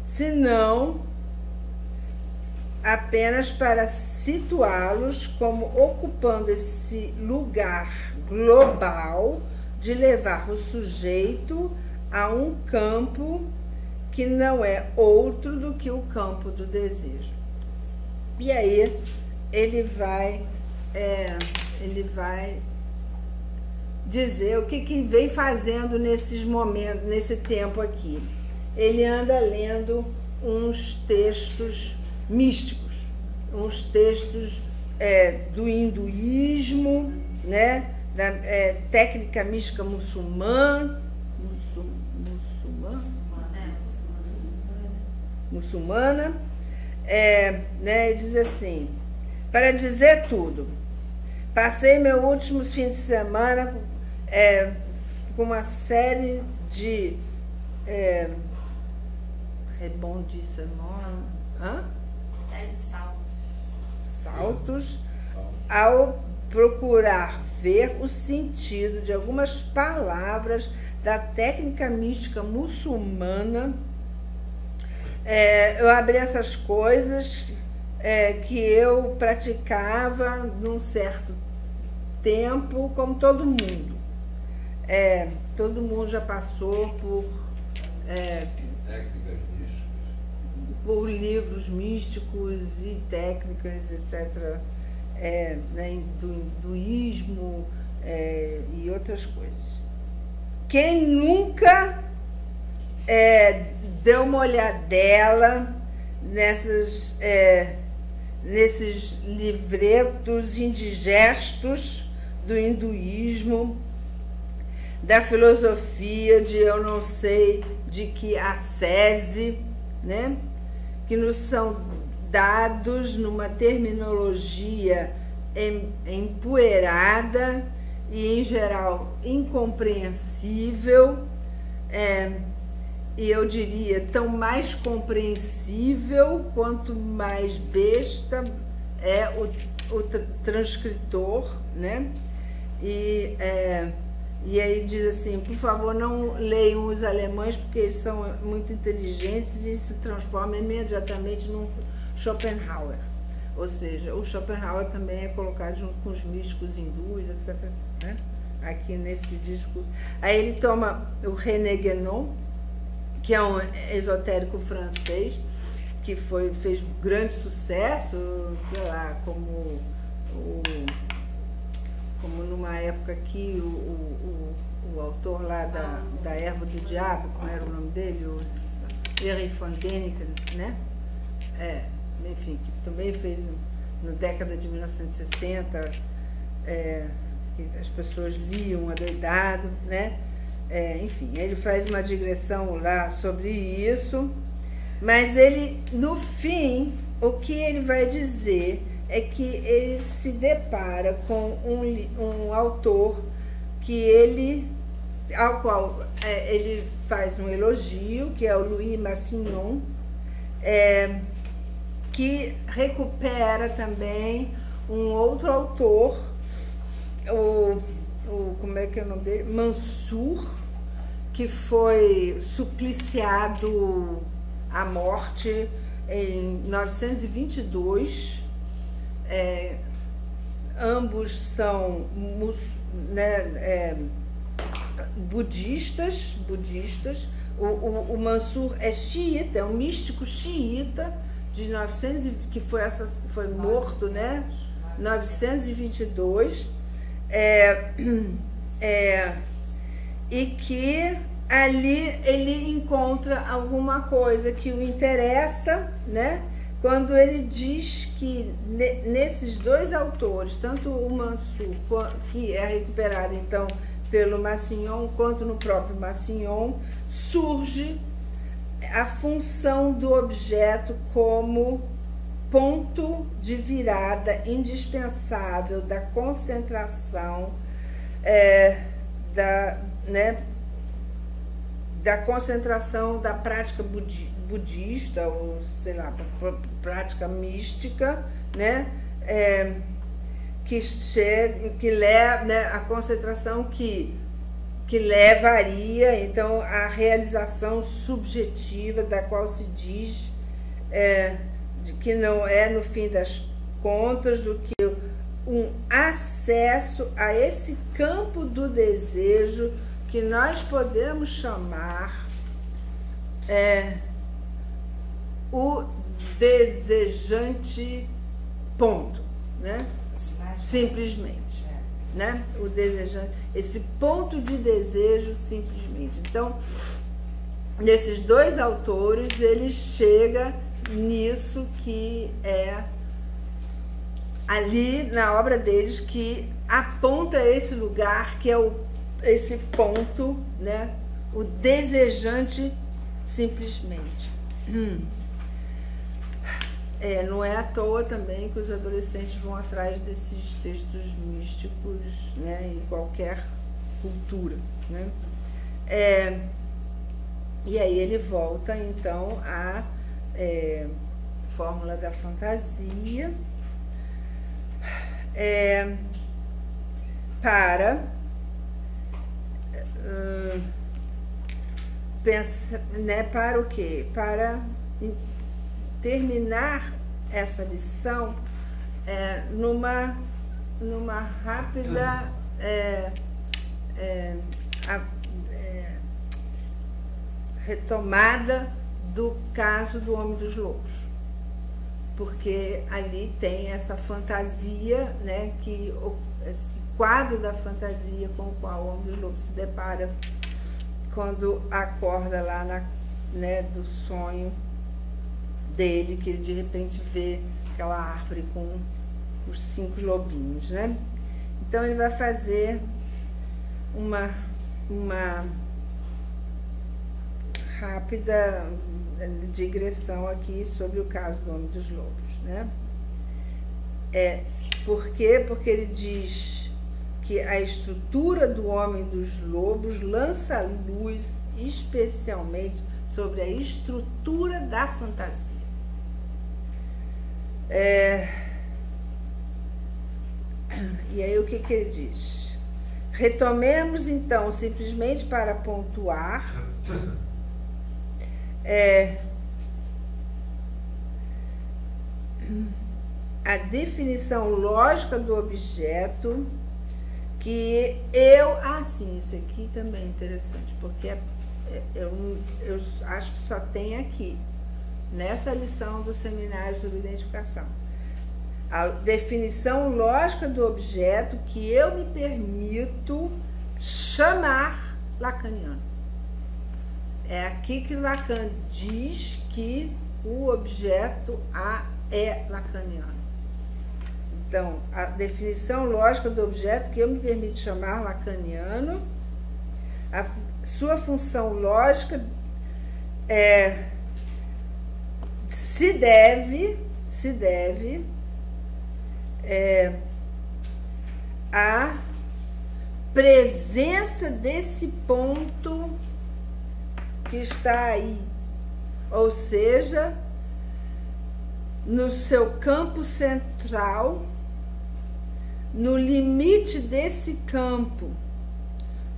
senão apenas para situá-los como ocupando esse lugar global de levar o sujeito a um campo que não é outro do que o campo do desejo. E aí ele vai dizer o que vem fazendo nesses momentos, nesse tempo aqui. Ele anda lendo uns textos místicos, uns textos do hinduísmo, né, da técnica mística muçulmana, né, diz assim: para dizer tudo, passei meu último fim de semana com uma série de saltos procurar ver o sentido de algumas palavras da técnica mística muçulmana. Eu abri essas coisas que eu praticava num certo tempo, como todo mundo. Todo mundo já passou por
técnicas místicas,
por livros místicos e técnicas, etc., né, do hinduísmo e outras coisas. Quem nunca deu uma olhadela nesses livretos indigestos do hinduísmo, da filosofia de eu não sei de que ascese, né? Que nos são dados numa terminologia empoeirada e, em geral, incompreensível, e eu diria tão mais compreensível quanto mais besta é o transcritor, né? E aí diz assim, por favor, não leiam os alemães porque eles são muito inteligentes e se transformam imediatamente num Schopenhauer. Ou seja, o Schopenhauer também é colocado junto com os místicos hindus, etc., né? Aqui nesse discurso. Aí ele toma o René Guénon, que é um esotérico francês, que fez grande sucesso, sei lá, como numa época que o autor lá da Erva do Diabo, como era o nome dele? O Erich von Däniken, né? Enfim, que também fez na década de 1960, que as pessoas liam adoidado, né? Enfim, ele faz uma digressão lá sobre isso, mas ele, no fim, o que ele vai dizer é que ele se depara com um autor ao qual ele faz um elogio, que é o Louis Massignon, que recupera também um outro autor, como é que é o nome dele? Mansur, que foi supliciado à morte em 922. Ambos são budistas. O Mansur é xiita, é um místico xiita de 900, que foi morto, né? 922, e que ali ele encontra alguma coisa que o interessa, né? Quando ele diz que nesses dois autores, tanto o Mansur, que é recuperado então pelo Massignon, quanto no próprio Massignon, surge a função do objeto como ponto de virada indispensável da concentração, da concentração da prática budista, ou sei lá, prática mística, né? Que leva, né, a concentração que levaria então à realização subjetiva, da qual se diz de que não é, no fim das contas, do que um acesso a esse campo do desejo que nós podemos chamar o desejante ponto, né? Simplesmente, né? O desejante, esse ponto de desejo simplesmente. Então, nesses dois autores, ele chega nisso que é ali na obra deles, que aponta esse lugar, que é esse ponto, né? O desejante simplesmente. Não é à toa também que os adolescentes vão atrás desses textos místicos, né, em qualquer cultura, né? E aí ele volta então à fórmula da fantasia, para para o quê? Para terminar essa lição numa rápida retomada do caso do Homem dos Lobos, porque ali tem essa fantasia, né, esse quadro da fantasia com o qual o Homem dos Lobos se depara quando acorda lá do sonho dele, que ele de repente vê aquela árvore com os 5 lobinhos, né? Então ele vai fazer uma rápida digressão aqui sobre o caso do Homem dos Lobos, né? Por quê? Porque ele diz que a estrutura do Homem dos Lobos lança luz especialmente sobre a estrutura da fantasia. E aí o que ele diz? Retomemos então, simplesmente para pontuar, a definição lógica do objeto que isso aqui também é interessante, porque eu acho que só tem aqui, nessa lição do seminário sobre identificação. A definição lógica do objeto que eu me permito chamar lacaniano. É aqui que Lacan diz que o objeto é lacaniano. Então, a definição lógica do objeto que eu me permito chamar lacaniano, a sua função lógica se deve à presença desse ponto que está aí, ou seja, no seu campo central, no limite desse campo.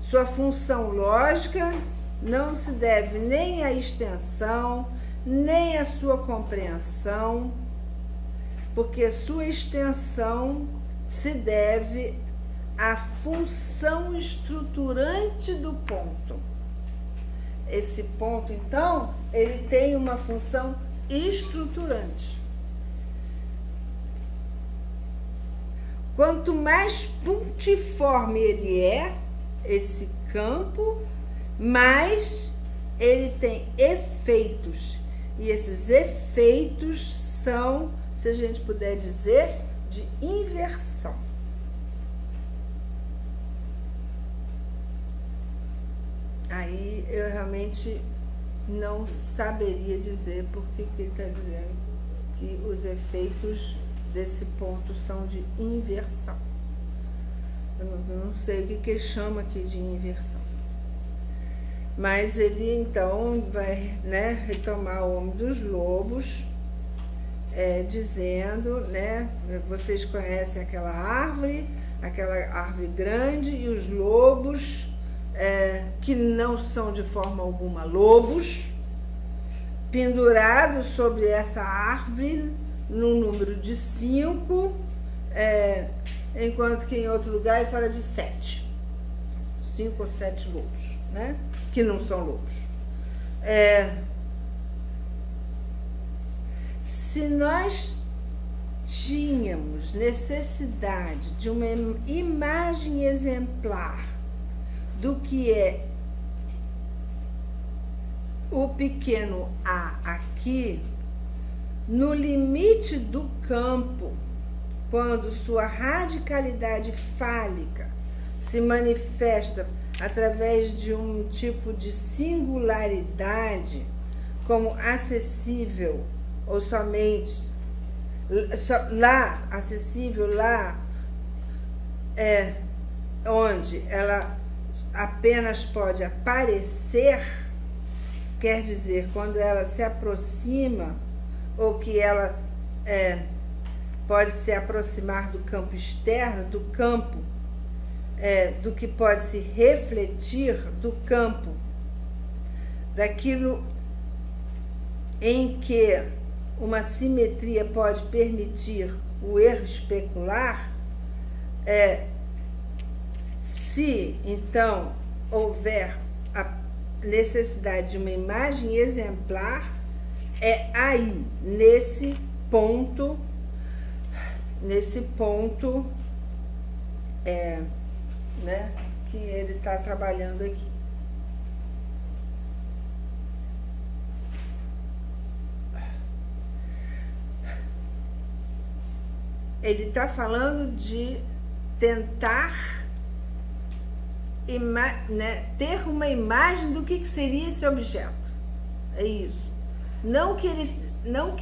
Sua função lógica não se deve nem à extensão, nem à sua compreensão, porque sua extensão se deve à função estruturante do ponto. Esse ponto, então, ele tem uma função estruturante. Quanto mais pontiforme ele é, esse campo, mais ele tem efeitos. E esses efeitos são, se a gente puder dizer, de inversão. Aí eu realmente não saberia dizer por que ele está dizendo que os efeitos desse ponto são de inversão. Eu não sei o que ele chama aqui de inversão. Mas ele então vai, retomar o Homem dos Lobos, dizendo, vocês conhecem aquela árvore grande e os lobos, que não são de forma alguma lobos, pendurados sobre essa árvore no número de 5, enquanto que em outro lugar ele fala de 7. 5 ou 7 lobos, que não são lobos. Se nós tínhamos necessidade de uma imagem exemplar do que é o pequeno a aqui, no limite do campo, quando sua radicalidade fálica se manifesta através de um tipo de singularidade, como acessível, ou somente lá, acessível lá, onde ela apenas pode aparecer, quer dizer, quando ela se aproxima, ou que ela pode se aproximar do campo externo, do campo do que pode se refletir do campo, daquilo em que uma simetria pode permitir o erro especular, se então houver a necessidade de uma imagem exemplar, é aí, nesse ponto, né, que ele está trabalhando aqui. Ele está falando de tentar ter uma imagem do que seria esse objeto. É isso. Não que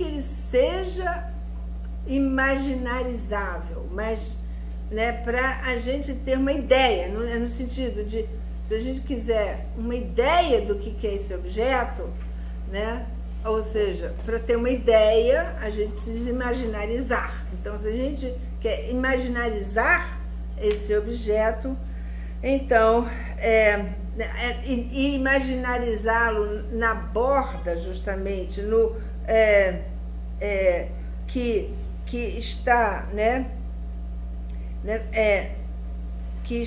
ele seja imaginarizável, mas, né, para a gente ter uma ideia, no sentido de, se a gente quiser uma ideia do que é esse objeto, né, ou seja, para ter uma ideia, a gente precisa imaginarizar. Então, se a gente quer imaginarizar esse objeto, então, e imaginarizá-lo na borda, justamente, que está, né, que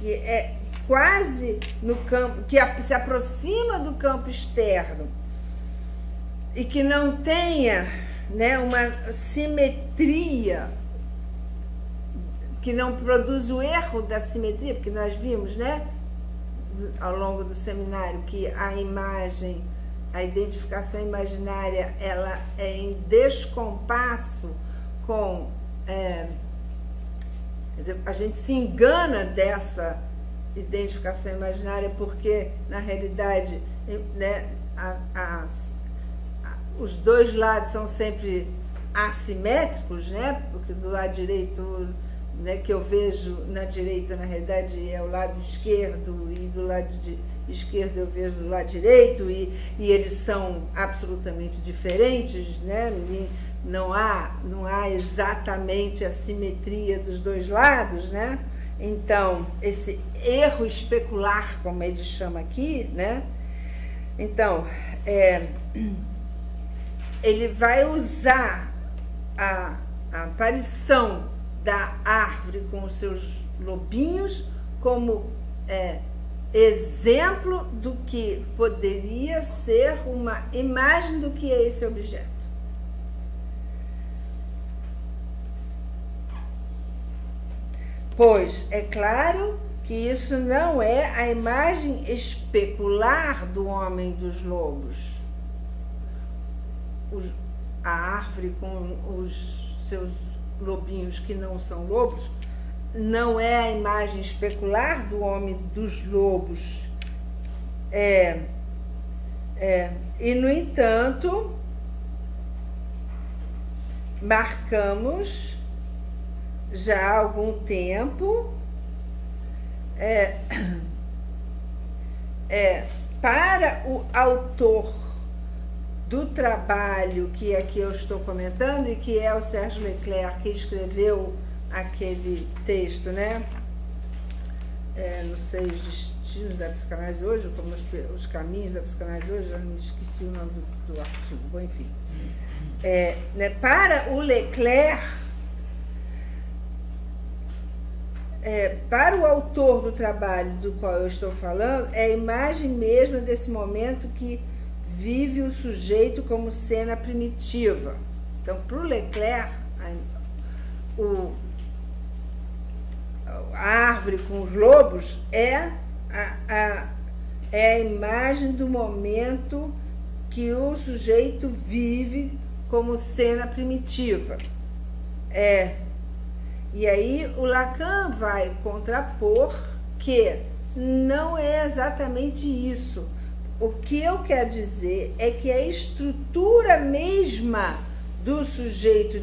é quase no campo, que se aproxima do campo externo e que não tenha, né, uma simetria, que não produz o erro da simetria, porque nós vimos, né, ao longo do seminário, que a imagem, a identificação imaginária, ela é em descompasso com... quer dizer, a gente se engana dessa identificação imaginária porque, na realidade, né, os dois lados são sempre assimétricos, né, porque do lado direito, né, que eu vejo na direita, na realidade, é o lado esquerdo, e do lado esquerdo eu vejo do lado direito, e eles são absolutamente diferentes, né? Não há exatamente a simetria dos dois lados, né? Então, esse erro especular, como ele chama aqui, né? Então, ele vai usar a aparição da árvore com os seus lobinhos como exemplo do que poderia ser uma imagem do que é esse objeto. Pois é claro que isso não é a imagem especular do homem dos lobos. A árvore com os seus lobinhos que não são lobos não é a imagem especular do homem dos lobos. E, no entanto, marcamos já há algum tempo para o autor do trabalho que aqui eu estou comentando, e que é o Sérgio Leclerc, que escreveu aquele texto, né? Não sei, os destinos da psicanálise hoje, como os caminhos da psicanálise hoje, eu me esqueci o nome do artigo, bom, enfim. Né, para o Leclerc, para o autor do trabalho do qual eu estou falando, é a imagem mesma desse momento que vive o sujeito como cena primitiva. Então, para o Leclerc, a árvore com os lobos é a imagem do momento que o sujeito vive como cena primitiva. E aí o Lacan vai contrapor que não é exatamente isso. O que eu quero dizer é que a estrutura mesma do sujeito,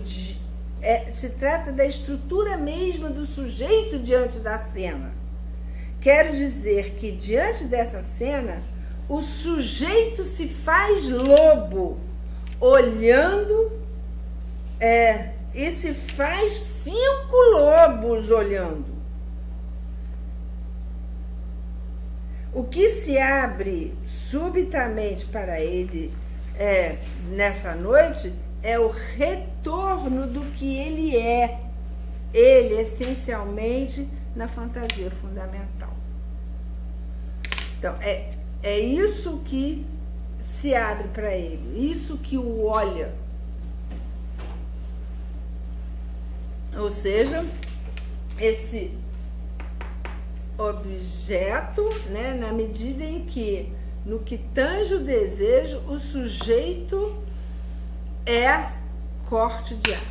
se trata da estrutura mesma do sujeito diante da cena. Quero dizer que diante dessa cena, o sujeito se faz lobo, olhando, e se faz 5 lobos olhando. O que se abre subitamente para ele nessa noite é o retorno do que ele é. Ele, essencialmente, na fantasia fundamental. Então, é isso que se abre para ele, isso que o olha. Ou seja, esse objeto, né, na medida em que, no que tange o desejo, o sujeito é corte de ar.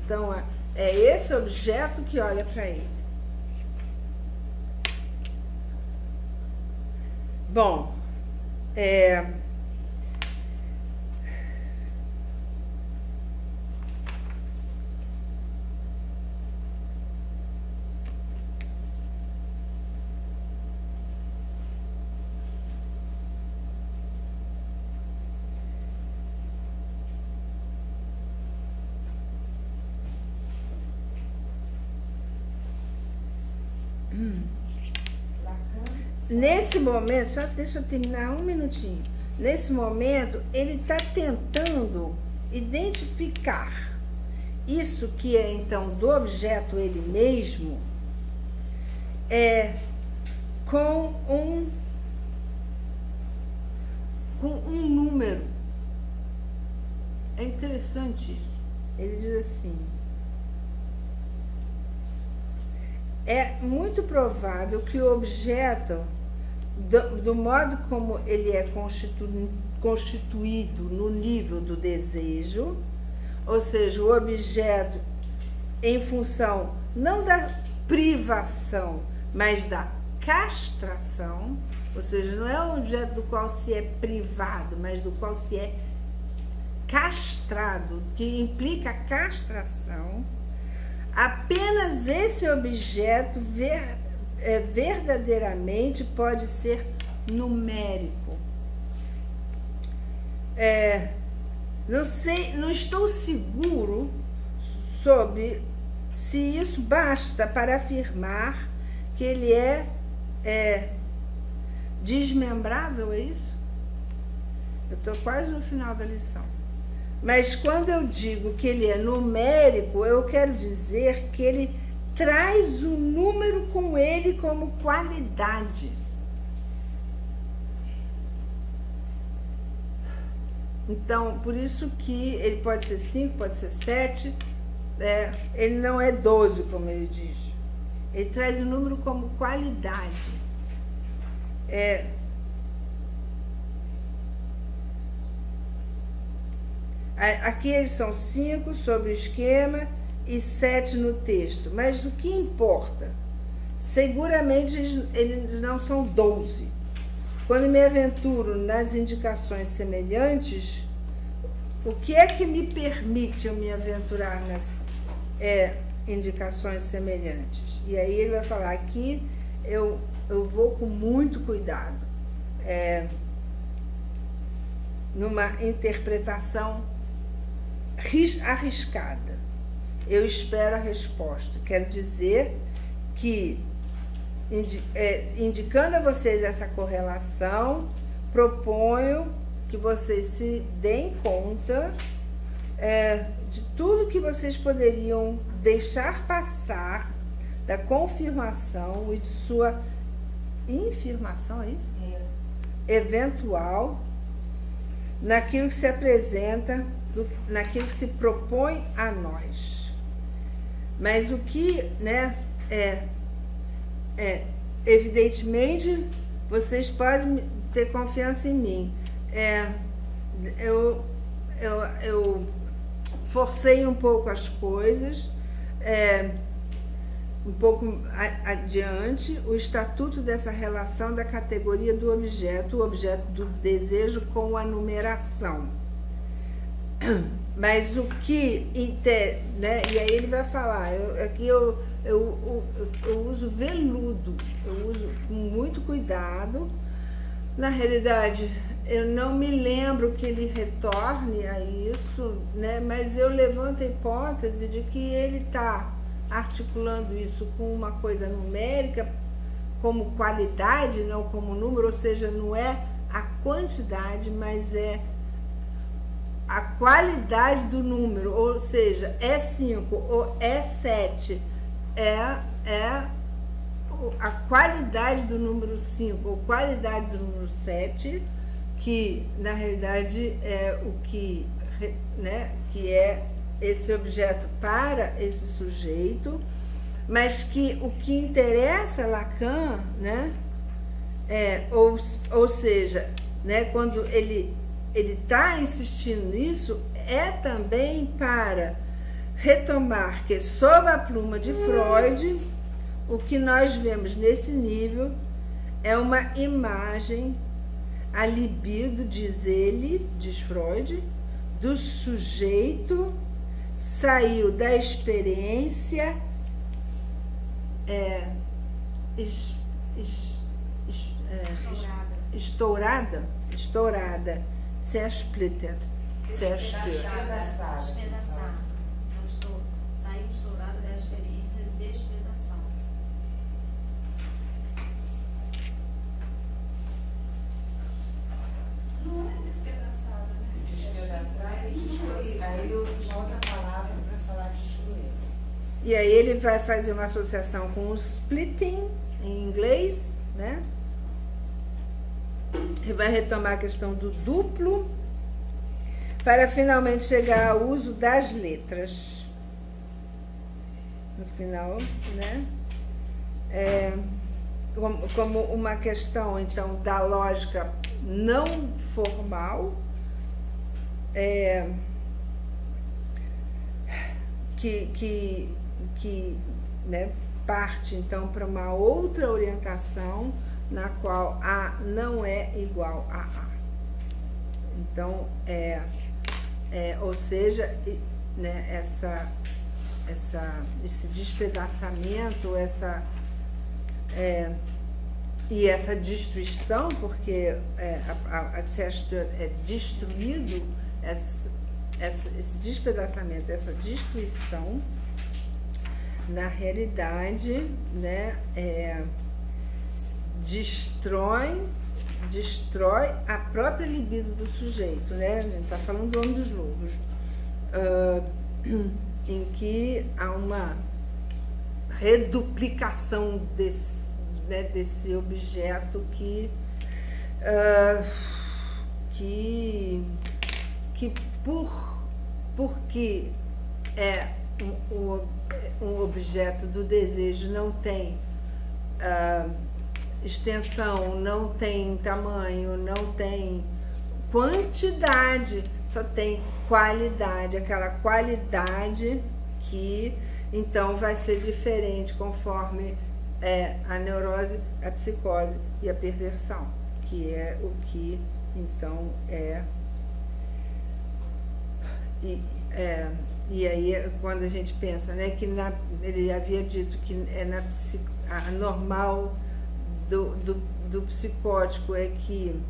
Então, é esse objeto que olha para ele. Bom, nesse momento, só deixa eu terminar um minutinho. Nesse momento, ele está tentando identificar isso que é, então, do objeto ele mesmo, com um número. É interessante isso. Ele diz assim: é muito provável que o objeto, do modo como ele é constituído no nível do desejo, ou seja, o objeto em função não da privação, mas da castração, ou seja, não é um objeto do qual se é privado, mas do qual se é castrado, que implica castração. Apenas esse objeto verdadeiramente pode ser numérico. Não estou seguro sobre se isso basta para afirmar que ele é desmembrável, é isso? Eu estou quase no final da lição. Mas quando eu digo que ele é numérico, eu quero dizer que ele traz o número com ele como qualidade. Então, por isso que ele pode ser 5, pode ser 7, ele não é 12, como ele diz. Ele traz o número como qualidade. Aqui eles são 5 sobre o esquema e 7 no texto. Mas o que importa? Seguramente eles não são 12. Quando me aventuro nas indicações semelhantes, o que é que me permite eu me aventurar nas indicações semelhantes? E aí ele vai falar aqui, eu vou com muito cuidado, numa interpretação arriscada. Eu espero a resposta. Quero dizer que, indicando a vocês essa correlação, proponho que vocês se deem conta de tudo que vocês poderiam deixar passar da confirmação e de sua infirmação, é isso? Eventual, naquilo que se apresenta, naquilo que se propõe a nós. Mas o que, evidentemente, vocês podem ter confiança em mim. Eu forcei um pouco as coisas, um pouco adiante, o estatuto dessa relação da categoria do objeto, o objeto do desejo com a numeração. Mas o que, e aí ele vai falar, aqui eu uso veludo, eu uso com muito cuidado. Na realidade, eu não me lembro que ele retorne a isso, mas eu levanto a hipótese de que ele está articulando isso com uma coisa numérica como qualidade, não como número, ou seja, não é a quantidade, mas é a qualidade do número, ou seja, é 5 ou é 7, é a qualidade do número 5 ou qualidade do número 7, que na realidade é o que, né, que é esse objeto para esse sujeito, mas que o que interessa a Lacan, né, ou seja, né, quando ele está insistindo nisso, é também para retomar que sob a pluma de Freud, o que nós vemos nesse nível é uma imagem, a libido, diz ele, diz Freud, do sujeito saiu da experiência estourada, zersplittert, zerstört.
Despedaçar. Saiu estourada da experiência de despedação.
Não é despedaçada, né?
Despedaçar e destruir.
Aí eu uso uma outra palavra para falar destruir.
E aí ele vai fazer uma associação com o splitting, em inglês, né? E vai retomar a questão do duplo, para finalmente chegar ao uso das letras. No final, né? Como uma questão, então, da lógica não formal, que né, parte, então, para uma outra orientação, na qual A não é igual a A. Então, ou seja, né, esse despedaçamento, e essa destruição, porque a zerstört é destruído, esse despedaçamento, essa destruição, na realidade, né, destrói a própria libido do sujeito, né? A gente está falando do Homem dos Lobos, em que há uma reduplicação desse objeto porque é um objeto do desejo, não tem extensão, não tem tamanho, não tem quantidade, só tem qualidade, aquela qualidade que então vai ser diferente conforme a neurose, a psicose e a perversão, que é o que então e aí quando a gente pensa, né, que ele havia dito que a normal do psicótico é que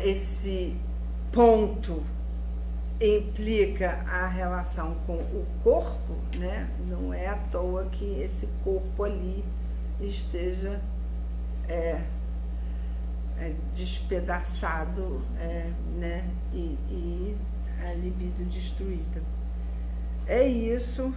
esse ponto implica a relação com o corpo, né? Não é à toa que esse corpo ali esteja despedaçado, né? E a libido destruída. É isso.